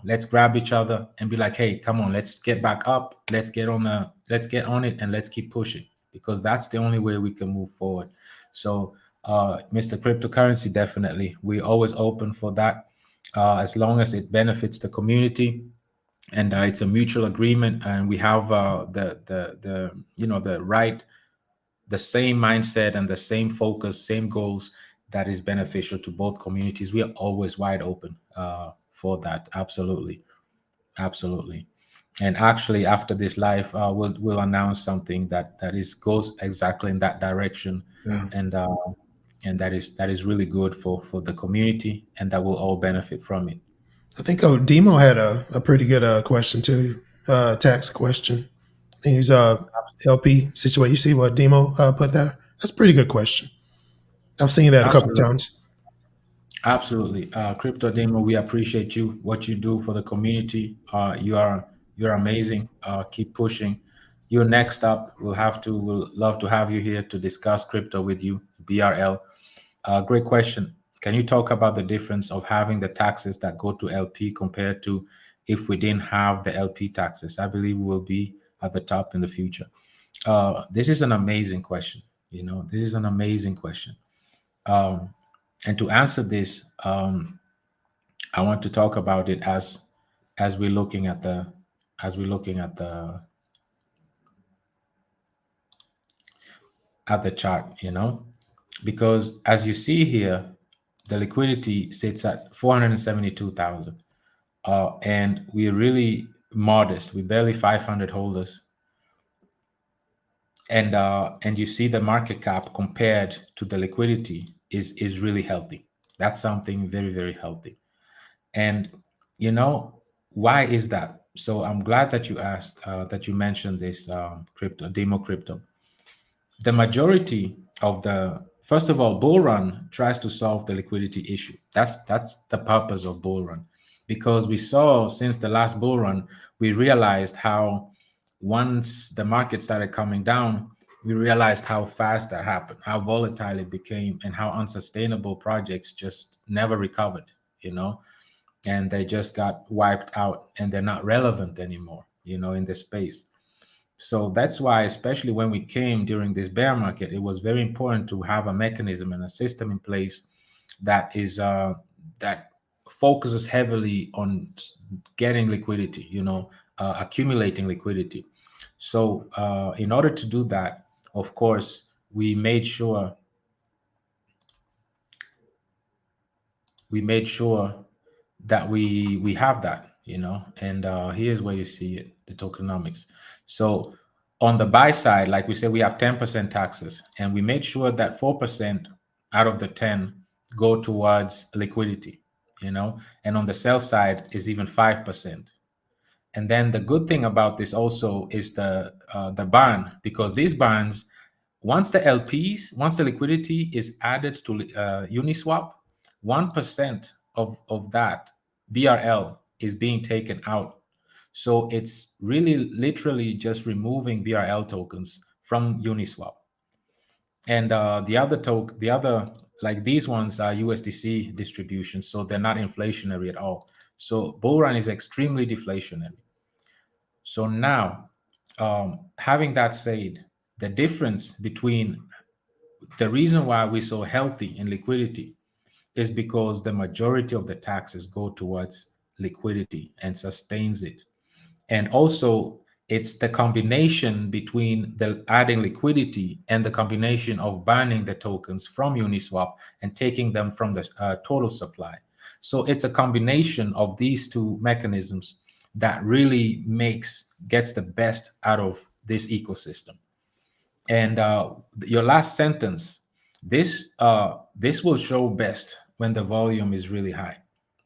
Let's grab each other and be like, hey, come on, let's get back up, let's get on it, and let's keep pushing, because that's the only way we can move forward. So Mr. Cryptocurrency, definitely we always open for that, as long as it benefits the community, and it's a mutual agreement, and we have the same mindset and the same focus, same goals, that is beneficial to both communities. We are always wide open for that. Absolutely, absolutely. And actually, after this live, we'll announce something that is goes exactly in that direction, Yeah. and that is really good for the community, and that will all benefit from it. I think Demo had a pretty good question too. Tax question. I think he's LP situation. You see what Demo put there? That's a pretty good question. I've seen that a couple of Absolutely. times. Absolutely. Crypto Demo, we appreciate you, what you do for the community. You're amazing. Keep pushing. You're next up. We'll love to have you here to discuss crypto with you, BRL. Great question. Can you talk about the difference of having the taxes that go to LP compared to if we didn't have the LP taxes? I believe we will be at the top in the future. This is an amazing question. This is an amazing question. Um, and to answer this, I want to talk about it as we're looking at the as we're looking at the chart, because as you see here, the liquidity sits at 472,000, and we're really modest. We're barely 500 holders, and you see the market cap compared to the liquidity is really healthy. That's something very, very healthy. And you know why is that? So I'm glad that you asked, that you mentioned this, crypto demo crypto. The majority of the first of all, Bullrun tries to solve the liquidity issue. That's the purpose of Bullrun, because we saw since the last Bullrun, we realized how once the market started coming down, we realized how fast that happened, how volatile it became, and how unsustainable projects just never recovered, you know, and they just got wiped out and they're not relevant anymore, in this space. So that's why, especially when we came during this bear market, it was very important to have a mechanism and a system in place that is that focuses heavily on getting liquidity, accumulating liquidity. So in order to do that, of course, we made sure we made sure that we have that, and here's where you see it, the tokenomics. So on the buy side, like we said, we have 10% taxes, and we made sure that 4% out of the 10 go towards liquidity, and on the sell side is even 5%. And then the good thing about this also is the bond, because these bonds, once the liquidity is added to Uniswap, 1% of that BRL is being taken out. So it's really literally just removing BRL tokens from Uniswap. And the other, like these ones are USDC distributions, so they're not inflationary at all. So Bullrun is extremely deflationary. So now, having that said, the difference between the reason why we're so healthy in liquidity is because the majority of the taxes go towards liquidity and sustains it. And also, it's the combination between the adding liquidity and the combination of banning the tokens from Uniswap and taking them from the total supply. So it's a combination of these two mechanisms that really gets the best out of this ecosystem. And your last sentence, this will show best when the volume is really high.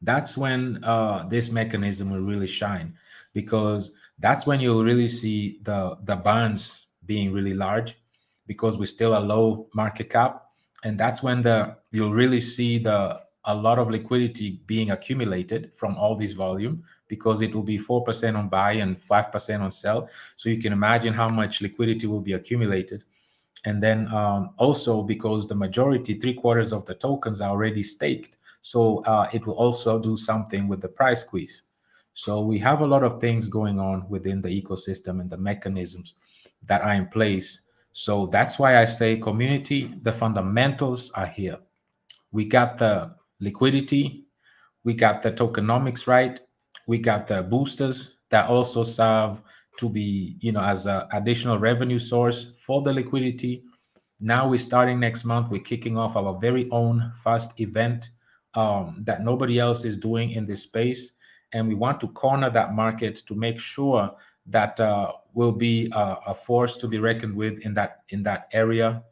That's when this mechanism will really shine, because that's when you'll really see the bonds being really large, because we're still a low market cap, and that's when the you'll really see the a lot of liquidity being accumulated from all this volume, because it will be 4% on buy and 5% on sell. So you can imagine how much liquidity will be accumulated. And then also, because the majority, 3/4 of the tokens are already staked, so it will also do something with the price squeeze. So we have a lot of things going on within the ecosystem and the mechanisms that are in place. So that's why I say, community, the fundamentals are here. We got the liquidity, we got the tokenomics right, we got the boosters that also serve to be, as an additional revenue source for the liquidity. Now we're starting next month, we're kicking off our very own first event that nobody else is doing in this space. And we want to corner that market to make sure that we'll be a force to be reckoned with in that area,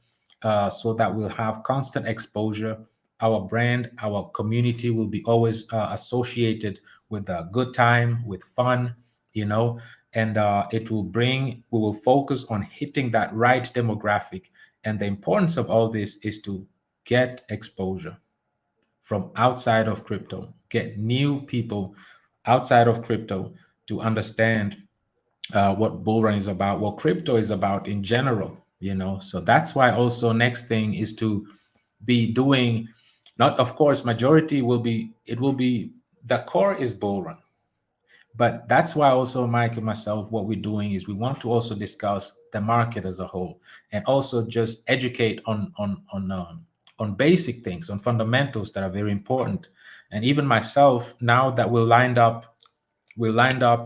so that we'll have constant exposure. Our brand, our community will be always associated with a good time, with fun, and we will focus on hitting that right demographic. And the importance of all this is to get exposure from outside of crypto, get new people outside of crypto to understand what Bullrun is about, what crypto is about in general, So that's why also next thing is to be doing, not, of course, majority will be, the core is Bullrun. But that's why also Mike and myself, what we're doing is we want to also discuss the market as a whole, and also just educate on basic things, on fundamentals that are very important. And even myself, now that we're lined up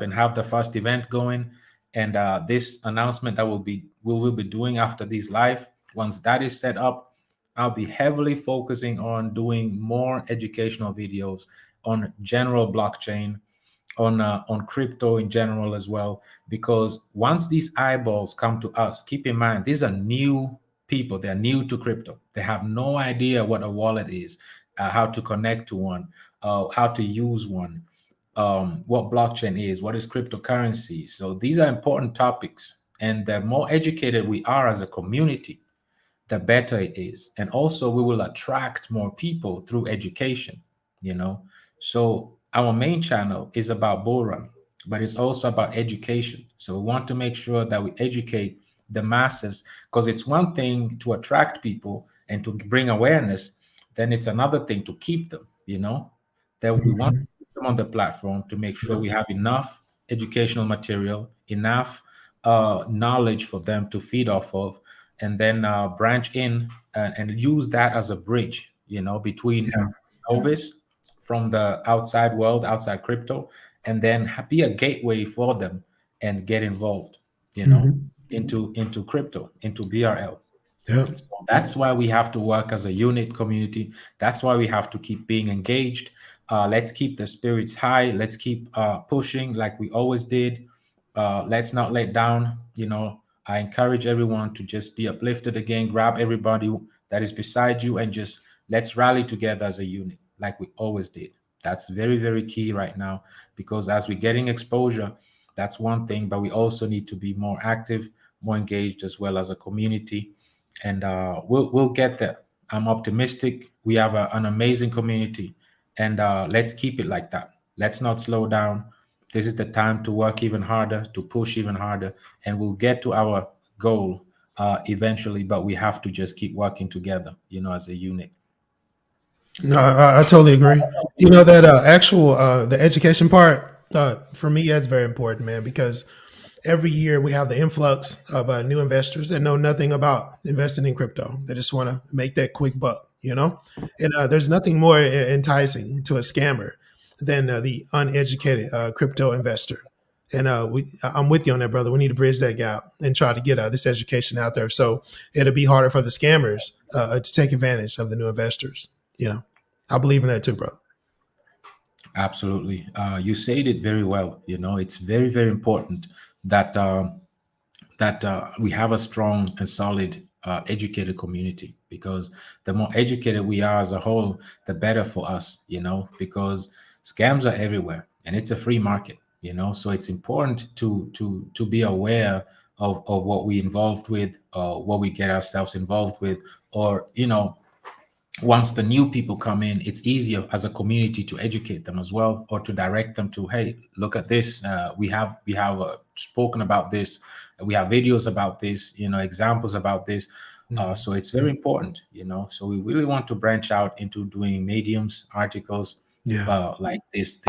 and have the first event going, and this announcement that we will be doing after this live. Once that is set up, I'll be heavily focusing on doing more educational videos on general blockchain, on crypto in general as well. Because once these eyeballs come to us, keep in mind, these are new people. They're new to crypto. They have no idea what a wallet is, how to connect to one, how to use one, what blockchain is, what is cryptocurrency. So these are important topics, and the more educated we are as a community, the better it is. And also, we will attract more people through education, you know. So our main channel is about Bullrun, but it's also about education. So we want to make sure that we educate the masses, because it's one thing to attract people and to bring awareness, then it's another thing to keep them, then we want Mhm. to keep them on the platform to make sure Yeah. we have enough educational material, enough knowledge for them to feed off of, and then branch in and use that as a bridge, between Yeah. novice from the outside world, outside crypto, and then be a gateway for them and get involved, Mhm. into crypto, into BRL. Yeah. That's why we have to work as a unit community. That's why we have to keep being engaged. Let's keep the spirits high. Let's keep pushing like we always did. Let's not let down. I encourage everyone to just be uplifted again. Grab everybody that is beside you and just let's rally together as a unit like we always did. That's very, very key right now because as we're getting exposure, that's one thing, but we also need to be more active, more engaged as well as a community, and we'll get there. I'm optimistic. We have an amazing community, and let's keep it like that. Let's not slow down. This is the time to work even harder, to push even harder, and we'll get to our goal eventually. But we have to just keep working together, as a unit. No, I totally agree. That actual the education part for me that's very important, man, because every year we have the influx of new investors that know nothing about investing in crypto. They just want to make that quick buck. And there's nothing more enticing to a scammer than the uneducated crypto investor. And I'm with you on that, brother. We need to bridge that gap and try to get this education out there, so it'll be harder for the scammers to take advantage of the new investors. I believe in that too, brother. Absolutely. You said it very well. It's very, very important that we have a strong and solid educated community, because the more educated we are as a whole, the better for us, because scams are everywhere and it's a free market, so it's important to be aware of what we involved with, what we get ourselves involved with, or once the new people come in, it's easier as a community to educate them as well, or to direct them to, hey, look at this. We have spoken about this. We have videos about this. Examples about this. Mhm. So it's very important. So we really want to branch out into doing mediums, articles, Yeah. like this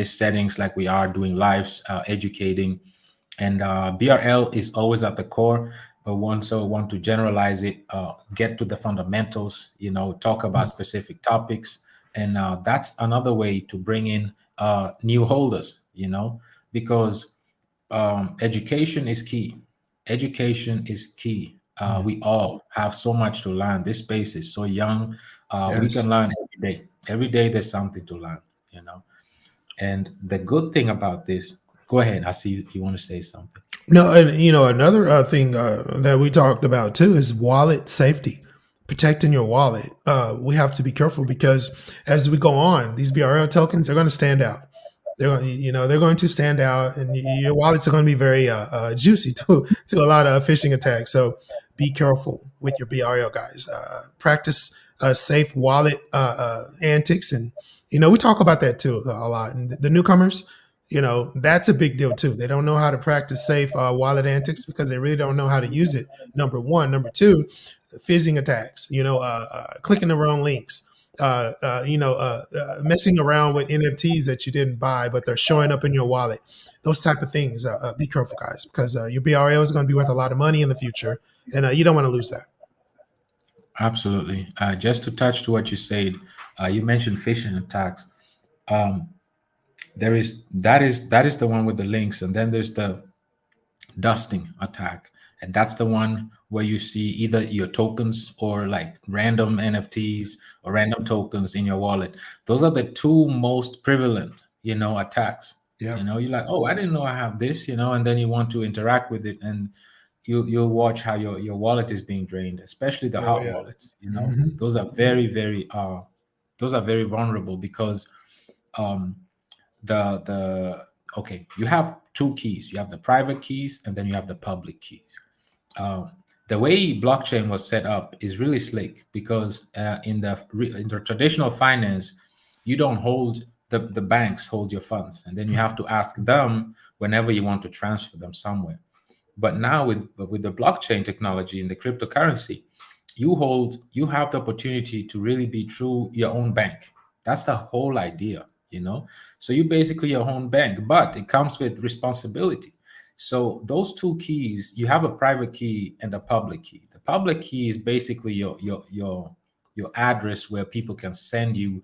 settings, like we are doing lives, educating, and BRL is always at the core, but we also want to generalize it, get to the fundamentals, talk about specific topics, and that's another way to bring in new holders, because education is key. Education is key. Mhm. We all have so much to learn. This space is so young. We Yes. can learn every day. Every day there's something to learn, you know. And the good thing about this, go ahead. I see you want to say something. No, and another thing that we talked about too is wallet safety, protecting your wallet. We have to be careful because as we go on, these BRL tokens are going to stand out. They're going to stand out, and your wallets are going to be very juicy to a lot of phishing attacks. So be careful with your BRL, guys. Practice safe wallet antics, and we talk about that too a lot. And the newcomers, that's a big deal too. They don't know how to practice safe wallet antics because they really don't know how to use it. Number one. Number two, phishing attacks. Clicking the wrong links. Messing around with NFTs that you didn't buy, but they're showing up in your wallet. Those type of things. Be careful, guys, because your BRL is going to be worth a lot of money in the future, and you don't want to lose that. Absolutely. Just to touch to what you said, you mentioned phishing attacks. Um, that is the one with the links, and then there's the dusting attack, and that's the one where you see either your tokens or like random NFTs or random tokens in your wallet. Those are the two most prevalent, attacks. Yeah. You're like, oh, I didn't know I have this, and then you want to interact with it, and you'll watch how your wallet is being drained, especially the Oh hot yeah. wallets. Hmm. Those are very, very those are very vulnerable because um the okay, you have two keys. You have the private keys and then you have the public keys. um, the way blockchain was set up is really slick because in the traditional finance, you don't hold the banks hold your funds, and then you have to ask them whenever you want to transfer them somewhere. But now with the blockchain technology and the cryptocurrency, you have the opportunity to really be true your own bank. That's the whole idea, you know. So you basically your own bank, but it comes with responsibility. So those two keys, you have a private key and a public key. The public key is basically your address where people can send you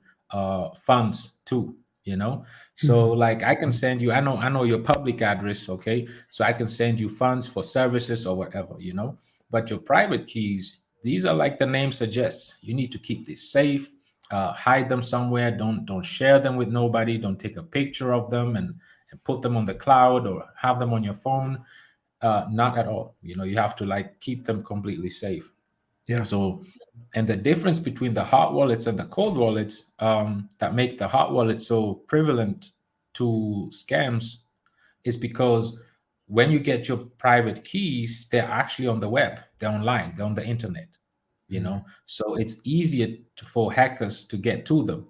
funds to, you know. So Mhm. like I can send you, I know your public address, okay? So I can send you funds for services or whatever, you know. But your private keys, these are like the name suggests. You need to keep this safe, hide them somewhere. Don't share them with nobody. Don't take a picture of them and put them on the cloud or have them on your phone. Not at all. You know, you have to like keep them completely safe. Yeah. So, and the difference between the hot wallets and the cold wallets, that make the hot wallet so prevalent to scams is because when you get your private keys, they're actually on the web, they're online, they're on the internet, you Mhm. know. So it's easier for hackers to get to them.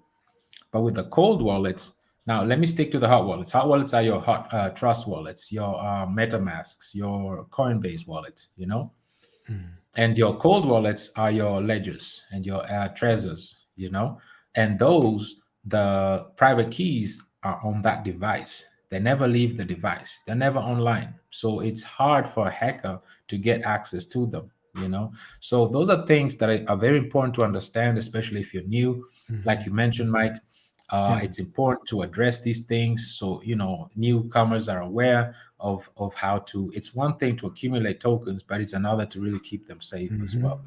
But with the cold wallets, now let me stick to the hot wallets. Hot wallets are your hot trust wallets, your MetaMasks, your Coinbase wallets, you know. Mhm. And your cold wallets are your ledgers and your treasures, you know. And those, the private keys are on that device. They never leave the device, they're never online, so it's hard for a hacker to get access to them, you know. So those are things that are very important to understand, especially if you're new. Like Mhm. you mentioned, Mike, Yeah. it's important to address these things so you know newcomers are aware of how to. It's one thing to accumulate tokens, but it's another to really keep them safe as Mhm. well.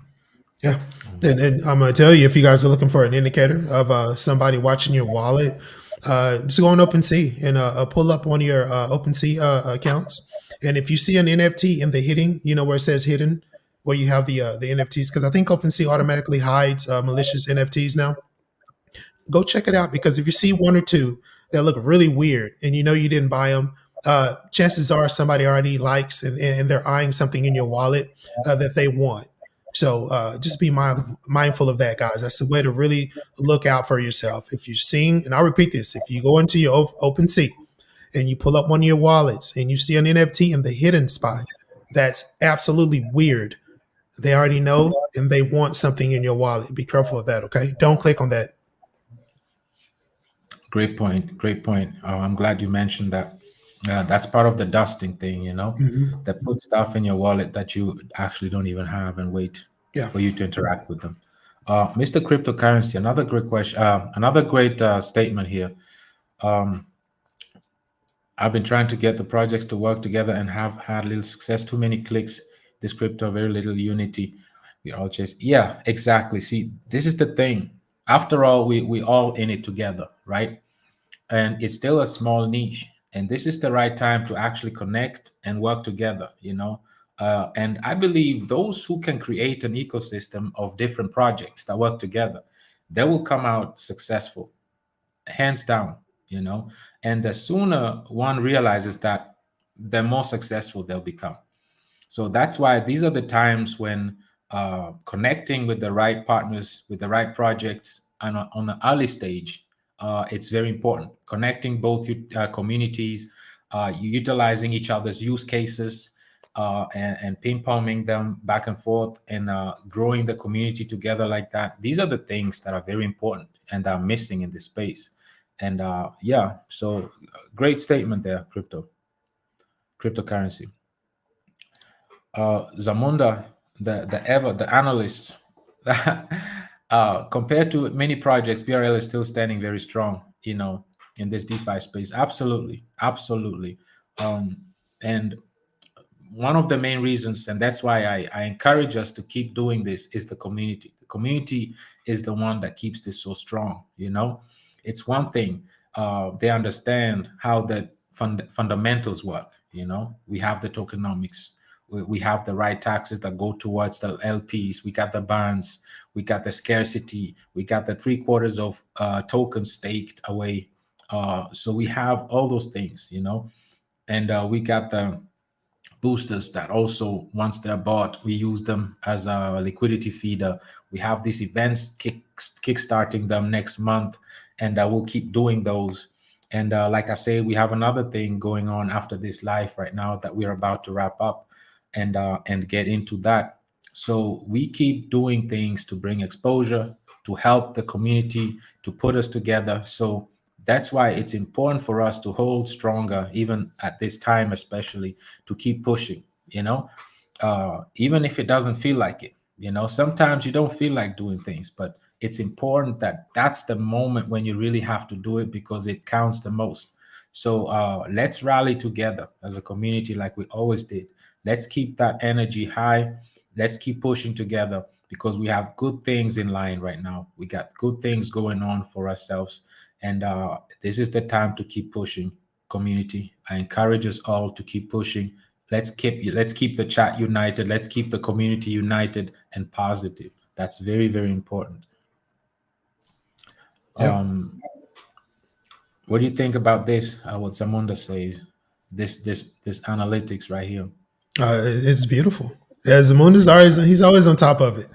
Yeah. And I'm gonna tell you, if you guys are looking for an indicator of somebody watching your wallet, just go on OpenSea and pull up one of your OpenSea accounts. And if you see an NFT in the hidden, you know where it says hidden, where you have the NFTs, because I think OpenSea automatically hides malicious NFTs now. Go check it out, because if you see one or two that look really weird and you know you didn't buy them, chances are somebody already likes and they're eyeing something in your wallet that they want. So just be mindful of that, guys. That's the way to really look out for yourself. If you're seeing, and I'll repeat this, if you go into your OpenSea and you pull up one of your wallets and you see an NFT in the hidden spot, that's absolutely weird. They already know and they want something in your wallet. Be careful of that, okay? Don't click on that. Great point, great point. I'm glad you mentioned that. That's part of the dusting thing, you know, Mhm. that put stuff in your wallet that you actually don't even have and wait Yeah. for you to interact with them. Mr. Cryptocurrency, another great question, another great statement here. um, I've been trying to get the projects to work together and have had little success. Too many clicks. This crypto, very little unity. We all just, yeah, exactly. See, this is the thing. After all, we all in it together, right? And it's still a small niche. And this is the right time to actually connect and work together, you know. And I believe those who can create an ecosystem of different projects that work together, they will come out successful, hands down, you know. And the sooner one realizes that, the more successful they'll become. So that's why these are the times when connecting with the right partners, with the right projects, and on the early stage, it's very important. Connecting both communities, utilizing each other's use cases, and ping ponging them back and forth, and growing the community together like that. These are the things that are very important and are missing in this space. And yeah, so great statement there, cryptocurrency. Zamunda, the analyst, compared to many projects, BRL is still standing very strong. You know, in this DeFi space, absolutely, absolutely. Um, and one of the main reasons, and that's why I encourage us to keep doing this, is the community. The community is the one that keeps this so strong. You know, it's one thing, they understand how the fundamentals work. You know, we have the tokenomics, we have the right taxes that go towards the LPs, we got the bonds, we got the scarcity, we got the 3/4 of tokens staked away. So we have all those things, you know. And we got the boosters that also, once they're bought, we use them as a liquidity feeder. We have these events kickstarting them next month, and we'll keep doing those. And like I say, we have another thing going on after this live right now that we're about to wrap up and get into that. So we keep doing things to bring exposure, to help the community, to put us together. So that's why it's important for us to hold stronger, even at this time, especially to keep pushing. You know, even if it doesn't feel like it. Sometimes you don't feel like doing things, but it's important that that's the moment when you really have to do it because it counts the most. So let's rally together as a community like we always did. Let's keep that energy high. Let's keep pushing together because we have good things in line right now. We got good things going on for ourselves. And this is the time to keep pushing, community. I encourage us all to keep pushing. Let's keep the chat united. Let's keep the community united and positive. That's very, very important. Yeah. What do you think about this? What Zamunda says, this analytics right here. It's beautiful. Yeah, Zamunda is always he's always on top of it,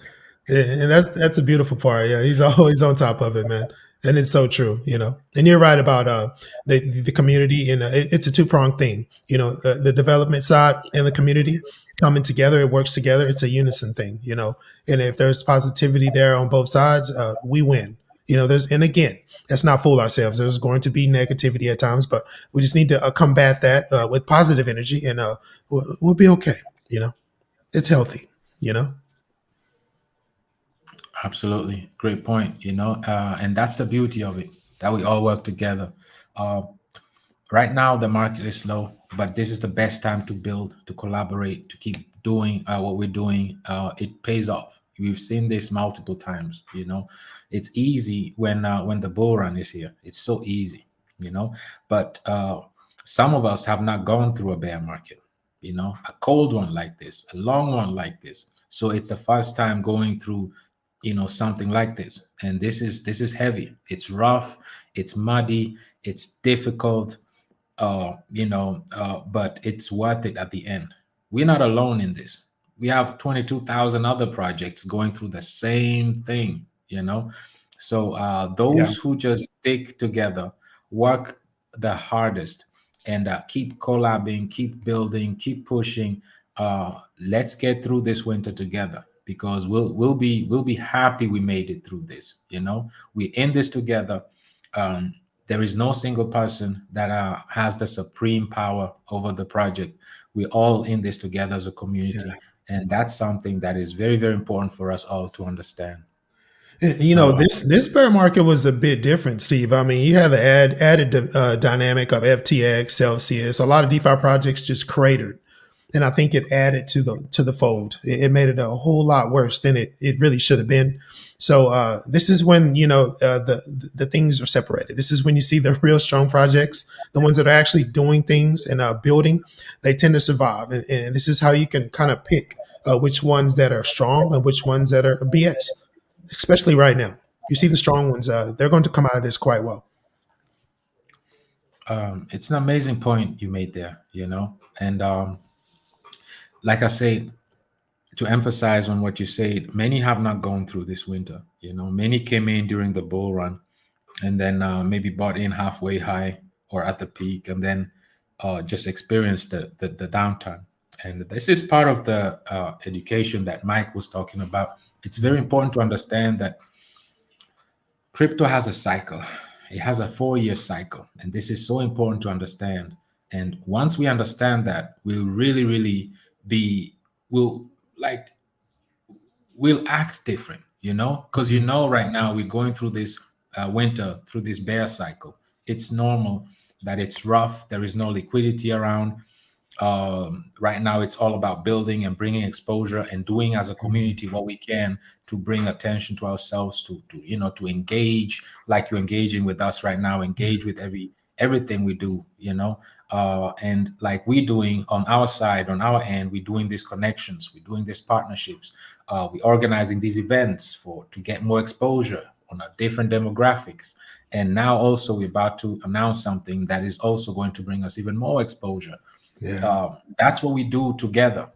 and that's a beautiful part. Yeah, he's always on top of it, man. And it's so true, you know. And you're right about the community, and it's a two pronged thing. You know, the development side and the community coming together. It works together. It's a unison thing, you know. And if there's positivity there on both sides, we win. You know, there's and again, let's not fool ourselves. There's going to be negativity at times, but we just need to combat that with positive energy, and we'll be okay. You know, it's healthy. You know, Absolutely, great point. And that's the beauty of it, that we all work together. Uh, right now, the market is slow, but this is the best time to build, to collaborate, to keep doing what we're doing. It pays off. We've seen this multiple times. It's easy when the bull run is here. It's so easy. But some of us have not gone through a bear market. A cold one like this, a long one like this. So it's the first time going through something like this, and this is heavy. It's rough, it's muddy, it's difficult, but it's worth it at the end. We're not alone in this. We have 22,000 other projects going through the same thing. So yeah, those who just stick together, work the hardest, and keep collabing, keep building, keep pushing. Let's get through this winter together because we'll be happy we made it through this. We in this together. Um, there is no single person that has the supreme power over the project. We're all in this together as a yeah. community, and that's something that is very, very important for us all to understand. You know, So, this bear market was a bit different, Steve. I mean, you have the added dynamic of FTX, Celsius. A lot of DeFi projects just cratered, and I think it added to the fold. It made it a whole lot worse than it really should have been. So this is when the things are separated. This is when you see the real strong projects, the ones that are actually doing things and building. They tend to survive, and this is how you can kind of pick which ones that are strong and which ones that are BS, especially right now. You see the strong ones; they're going to come out of this quite well. it's an amazing point you made there, and like I said, to emphasize on what you said, many have not gone through this winter. Many came in during the bull run and then maybe bought in halfway high or at the peak, and then just experienced the downturn. And this is part of the education that Mike was talking about. It's very important to understand that crypto has a cycle. It has a 4-year cycle, and this is so important to understand. And once we understand that, we'll really, really be will like we'll act different, because Mhm. right now we're going through this winter, through this bear cycle. It's normal that it's rough. There is no liquidity around. Right now, it's all about building and bringing exposure and doing as a Mhm. community what we can to bring attention to ourselves, to engage like you're engaging with us right now, engage with everything we do, and like we're doing on our side, on our end, we're doing these connections, we're doing these partnerships, we're organizing these events to get more exposure on a different demographics. And now also we're about to announce something that is also going to bring us even more exposure. Yeah, That's what we do together.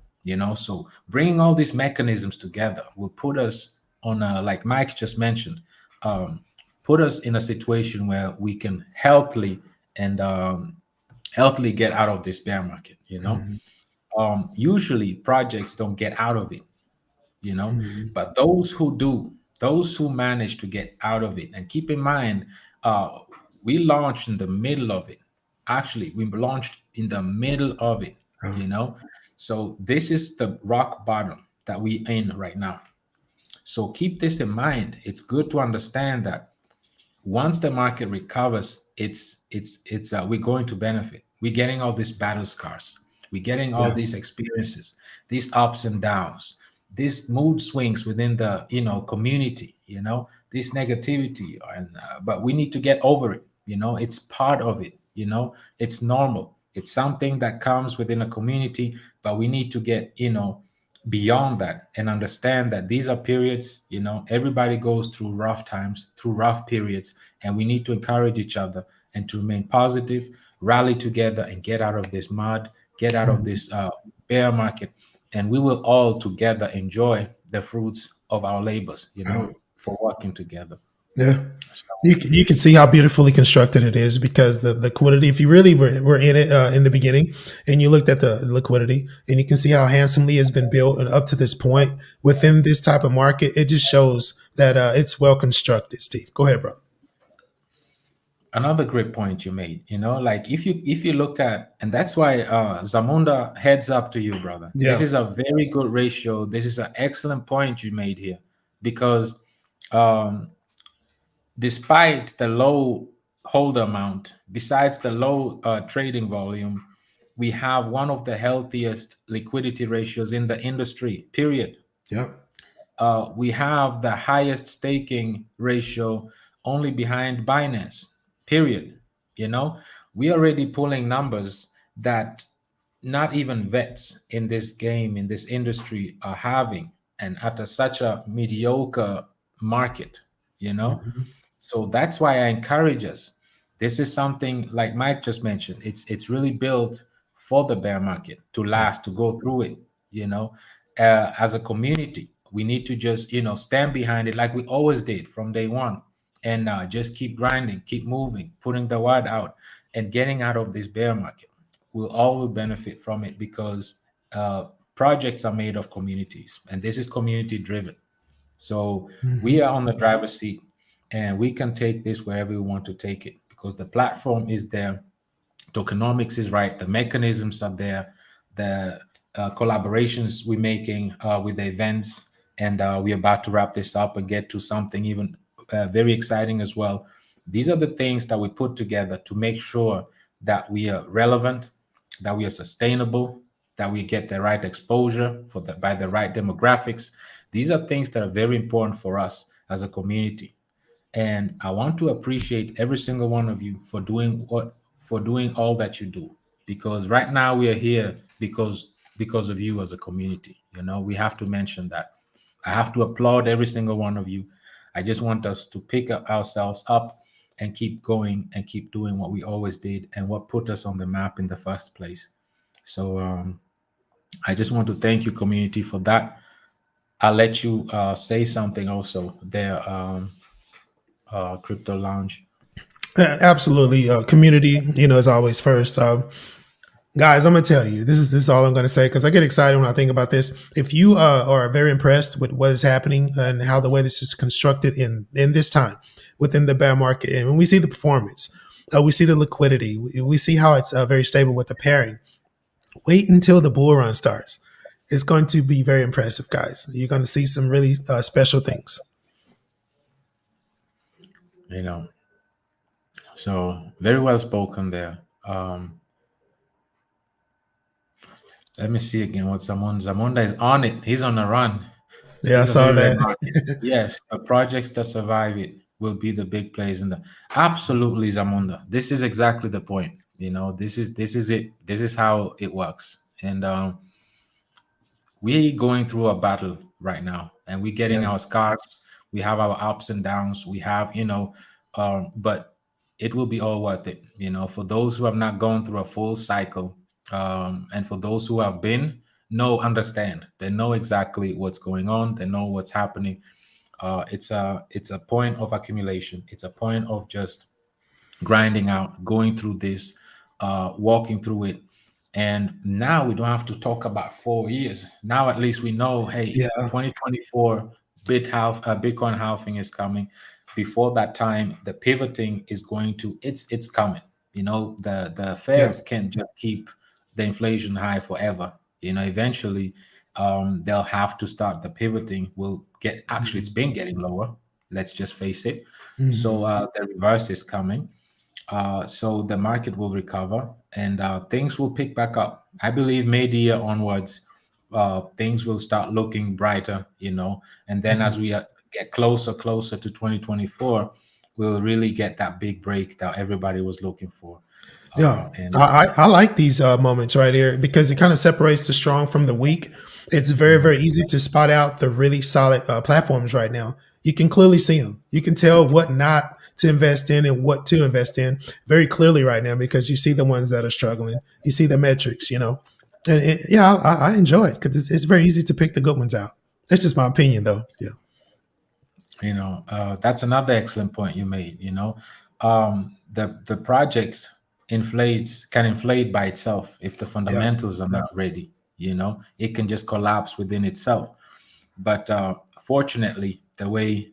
So bringing all these mechanisms together will put us on a, like Mike just mentioned, um, put us in a situation where we can healthily and healthily get out of this bear market. Mhm. Usually projects don't get out of it, you know, Mhm. but those who do, those who manage to get out of it, and keep in mind, uh, we launched in the middle of it. Actually, we launched in the middle of it, Oh, you know. So this is the rock bottom that we in right now. So keep this in mind. It's good to understand that once the market recovers, it's we're going to benefit. We're getting all these battle scars. We're getting all yeah. these experiences, these ups and downs, these mood swings within the community. This negativity, and but we need to get over it. It's part of it. It's normal. It's something that comes within a community, but we need to get beyond that and understand that these are periods. Everybody goes through rough times, through rough periods, and we need to encourage each other and to remain positive, rally together, and get out of this mud, get out of Mhm. this bear market, and we will all together enjoy the fruits of our labors, Oh, for working together. yeah. So, You can see how beautifully constructed it is because the liquidity, if you really were in it in the beginning and you looked at the liquidity and you can see how handsomely it's been built and up to this point within this type of market, it just shows that it's well constructed. Steve, go ahead, brother. another great point you made, like if you look at, and that's why Zamunda, heads up to you, brother. This Yeah. is a very good ratio. This is an excellent point you made here, because um, despite the low hold amount, besides the low trading volume, we have one of the healthiest liquidity ratios in the industry, period. Yeah. We have the highest staking ratio, only behind Binance, period. You know, we already pulling numbers that not even vets in this game, in this industry, are having, and at such a mediocre market, you know. Mhm. So that's why I encourage us. This is something like Mike just mentioned. It's really built for the bear market to Yeah. last, to go through it. You know, as a community, we need to just stand behind it like we always did from day one, and just keep grinding, keep moving, putting the word out, and getting out of this bear market. We'll all will benefit from it because uh, projects are made of communities, and this is community driven. So we Mhm. are on the driver's seat, and we can take this wherever we want to take it because the platform is there. Tokenomics is right. The mechanisms are there. The collaborations we're making with the events, and we're about to wrap this up and get to something even very exciting as well. These are the things that we put together to make sure that we are relevant, that we are sustainable, that we get the right exposure by the right demographics. These are things that are very important for us as a community, and I want to appreciate every single one of you for doing all that you do, because right now we are here because of you as a community. We have to mention that. I have to applaud every single one of you. I just want us to pick up ourselves up and keep going and keep doing what we always did and what put us on the map in the first place. So I just want to thank you, community, for that. I'll let you say something also there, Crypto Lounge. Absolutely. Community, is always first. Guys, I'm gonna tell you, this is all I'm gonna say because I get excited when I think about this. If you are very impressed with what is happening and how the way this is constructed in this time within the bear market, and when we see the performance, we see the liquidity, we see how it's very stable with the pairing. Wait until the bull run starts. It's going to be very impressive, guys. You're going to see some really special things. you know so very well spoken there. Let me see again what Zamunda is on it. He's on a run. Yeah, I He's a saw very red market. that. Yes, the projects that survive it will be the big players in the absolutely, Zamunda. This is exactly the point. This is it. This is how it works. And we're going through a battle right now, and we're getting Yeah. our scars. We have our ups and downs. We have, but it will be all worth it. For those who have not gone through a full cycle, and for those who have been, understand. They know exactly what's going on. They know what's happening. It's a point of accumulation. It's a point of just grinding out, going through this, walking through it. And now we don't have to talk about 4 years. Now at least we know, hey, Yeah. 2024 Bitcoin halving is coming. Before that time, the pivoting is going to it's coming. The Yeah. Feds can't just keep the inflation high forever. Eventually, they'll have to start the pivoting. Will get actually it's Mhm. been getting lower. Let's just face it. So Mhm. the reverse is coming. So the market will recover and things will pick back up. I believe mid-year onwards, things will start looking brighter, and then as Mhm. we get closer to 2024, we'll really get that big break that everybody was looking for. Yeah, And I like these moments right here because it kind of separates the strong from the weak. It's very Mhm. easy to spot out the really solid platforms right now. You can clearly see them. You can tell what not to invest in and what to invest in very clearly right now because you see the ones that are struggling. You see the metrics, and yeah, I enjoy it because it's very easy to pick the good ones out. That's just my opinion, though. Yeah, that's another excellent point you made. The project inflates can inflate by itself if the yeah, fundamentals are not ready. It can just collapse within itself. But fortunately, the way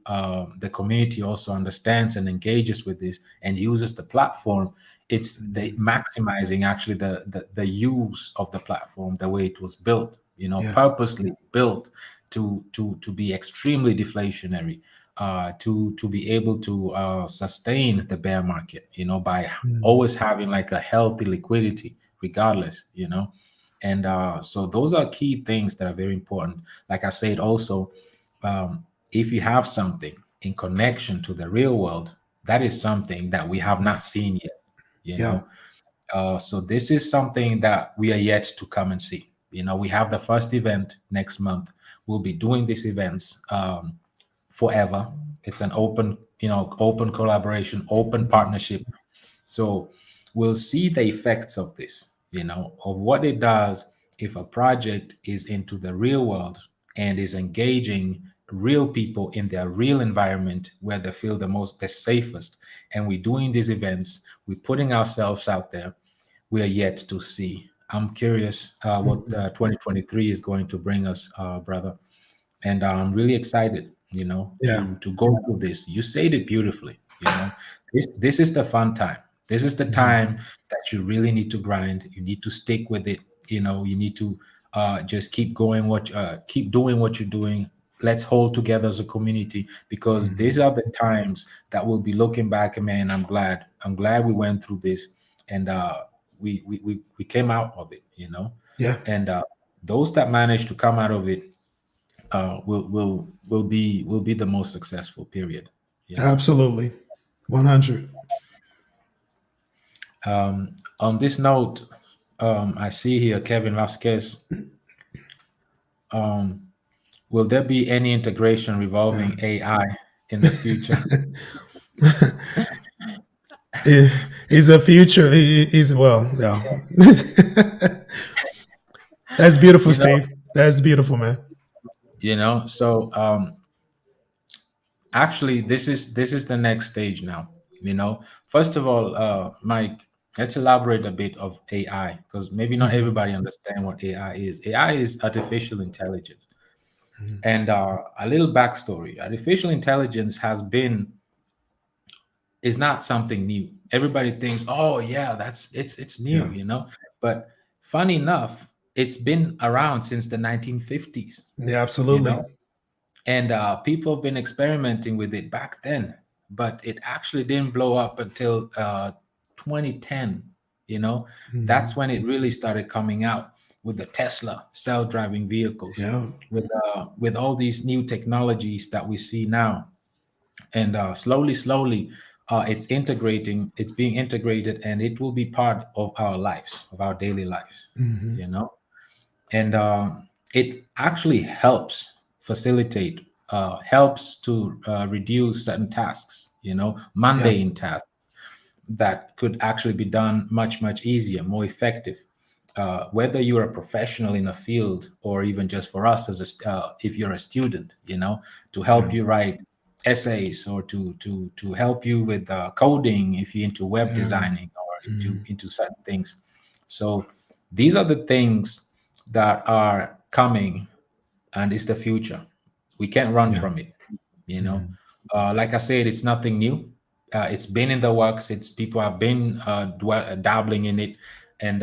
the community also understands and engages with this and uses the platform, it's the Mhm. maximizing actually the use of the platform, the way it was built, Yeah, purposely built to be extremely deflationary, to be able to sustain the bear market, by Mhm. always having like a healthy liquidity, regardless, and so those are key things that are very important. Like I said, also, if you have something in connection to the real world, that is something that we have yeah, not seen yet. You yeah, know, so this is something that we are yet to come and see. We have the first event next month. We'll be doing these events forever. It's an open collaboration, open Mhm. partnership. So we'll see the effects of this, of what it does if a project is into the real world and is engaging real people in their real environment where they feel the safest. And we're doing these events, we're putting ourselves out there. We are yet to see. I'm curious what Mhm. 2023 is going to bring us, brother, and I'm really excited, Yeah, to go through this. You said it beautifully. This is the fun time. This is the Mhm. time that you really need to grind. You need to stick with it. You need to just keep doing what you're doing. Let's hold together as a community because these Mhm. are the times that we'll be looking back. And man, I'm glad we went through this, and we came out of it. Yeah, And those that managed to come out of it will be the most successful. Period. absolutely, 100. On this note, I see here Kevin Vasquez. Will there be any integration Uh, revolving AI in the future? he's a future. He's well, yeah. That's beautiful, you know, Steve. That's beautiful, man. So actually, this is the next stage now. First of all, Mike, let's elaborate a bit of AI because maybe not Mhm. everybody understand what AI is. AI is artificial intelligence. Mhm. And a little backstory: artificial intelligence is not something new. Everybody thinks, oh yeah, it's new, Yeah, But funny enough, it's been around since the 1950s, yeah, you absolutely. know, and people have been experimenting with it back then, but it actually didn't blow up until 2010. That's Mhm. when it really started coming out with the Tesla self-driving vehicles, Yeah, with all these new technologies that we see now. And slowly, it's being integrated, and it will be part of our lives, of our daily lives. mhm. you know and it actually helps to reduce certain tasks, Yeah, mundane tasks that could actually be done much easier, more effective. Whether you're a professional in a field, or even just for us if you're a student, to yeah, help you write essays or to help you with coding if you're into web Yeah. designing or into Mhm. certain things. So these are the things that are coming, and it's the future. We can't run Yeah. from it. You know, Mhm. like I said, it's nothing new. It's been in the works. It's people have been dabbling in it, and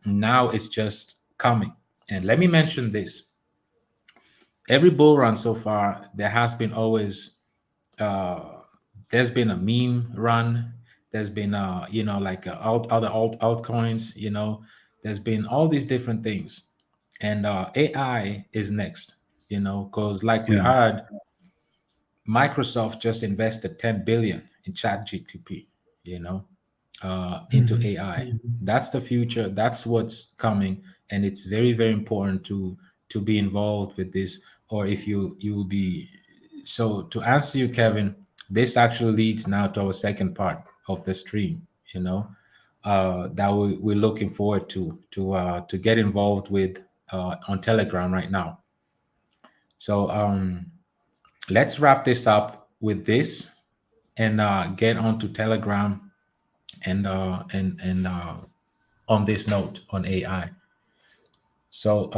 now it's just coming. And let me mention this: every bull run so far, there has been always uh, there's been a meme run. There's been like other altcoins. There's been all these different things, and AI is next. Because like we Yeah. heard, Microsoft just invested 10 billion in ChatGPT, into Mhm. AI. That's the future. That's what's coming, and it's very, very important to be involved with this. Or if you will be. So to answer you, Kevin, this actually leads now to our second part of the stream. That we're looking forward to get involved with on Telegram right now. So let's wrap this up with this and get onto Telegram and on this note on AI. So,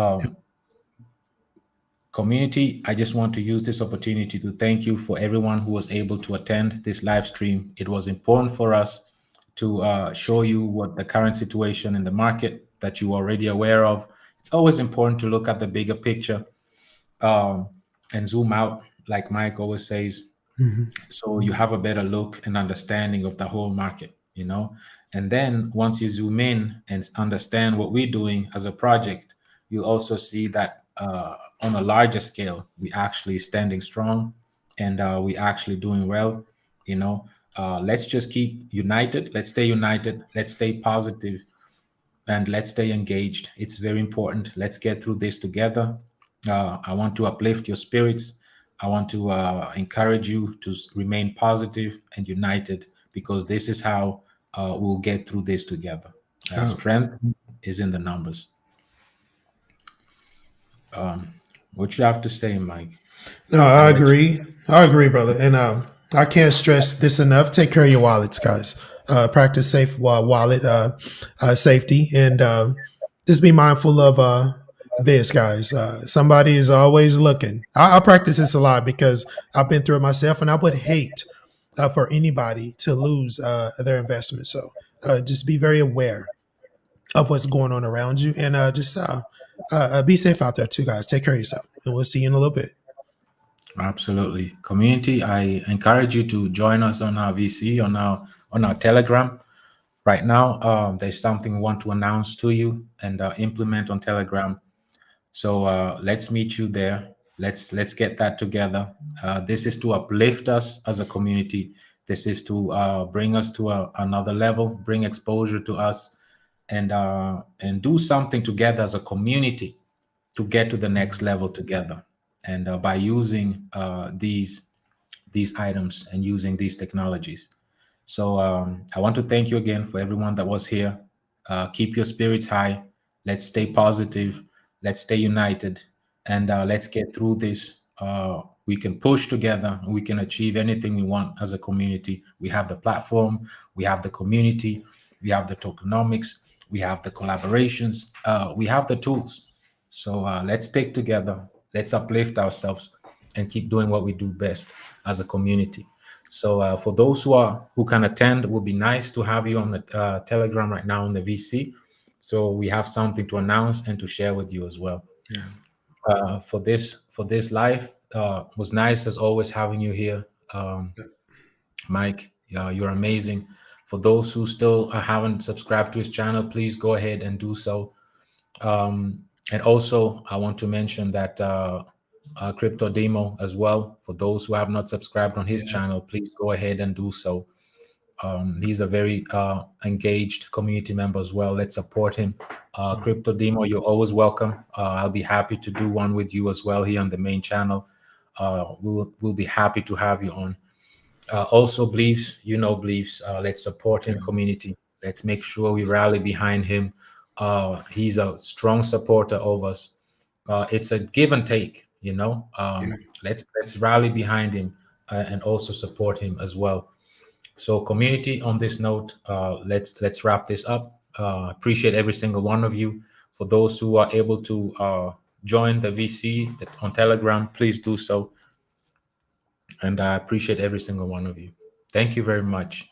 community, I just want to use this opportunity to thank you for everyone who was able to attend this live stream. It was important for us to show you what the current situation in the market that you are already aware of. It's always important to look at the bigger picture um, and zoom out, like Mike always says, Mhm. so you have a better look and understanding of the whole market. And then once you zoom in and understand what we're doing as a project, you also see that on a larger scale we actually standing strong, and we actually doing well. Let's just keep united, let's stay united, let's stay positive, and let's stay engaged. It's very important. Let's get through this together. I want to uplift your spirits. I want to encourage you to remain positive and united, because this is how we'll get through this together. Yeah. Strength is in the numbers. What you have to say, Mike? No, I'll I let you. agree. I agree, brother. And I can't stress this enough. Take care of your wallets, guys. Practice safe wallet safety, and just be mindful of this, guys. Somebody is always looking. I practice this a lot because I've been through it myself, and I would hate for anybody to lose their investment. So just be very aware of what's going on around you, and just be safe out there too, guys. Take care of yourself, and we'll see you in a little bit. Absolutely, community. I encourage you to join us on our VC on our Telegram. Right now, there's something we want to announce to you and implement on Telegram. So let's meet you there. Let's get that together. This is to uplift us as a community. This is to bring us to another level, bring exposure to us, and do something together as a community to get to the next level together. And by using these items and using these technologies. So I want to thank you again for everyone that was here. Keep your spirits high. Let's stay positive. Let's stay united, and let's get through this. We can push together. We can achieve anything we want as a community. We have the platform. We have the community. We have the tokenomics. We have the collaborations. We have the tools. So let's stick together. Let's uplift ourselves and keep doing what we do best as a community. So for those who can attend, it would be nice to have you on the Telegram right now on the VC. So we have something to announce and to share with you as well. Yeah. For this live, was nice as always having you here, Mike. You're amazing. For those who still haven't subscribed to his channel, please go ahead and do so. And also, I want to mention that Crypto Demo as well. For those who have not subscribed on his Yeah. channel, please go ahead and do so. He's a very engaged community member as well. Let's support him. Crypto Demo, you're always welcome. I'll be happy to do one with you as well here on the main channel. We'll be happy to have you on. Also, Beliefs, Beliefs. Let's support him, Yeah. community. Let's make sure we rally behind him. He's a strong supporter of us. It's a give and take. Yeah. Let's rally behind him. and also support him as well. So, community, on this note, let's wrap this up. Appreciate every single one of you. For those who are able to join the VC on Telegram, please do so. And I appreciate every single one of you. Thank you very much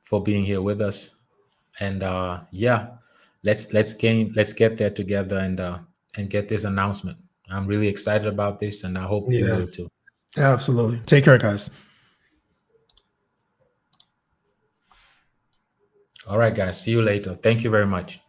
for being here with us. And yeah, let's get there together and get this announcement. I'm really excited about this, and I hope you Yeah, will too. absolutely. Take care, guys. All right, guys. See you later. Thank you very much.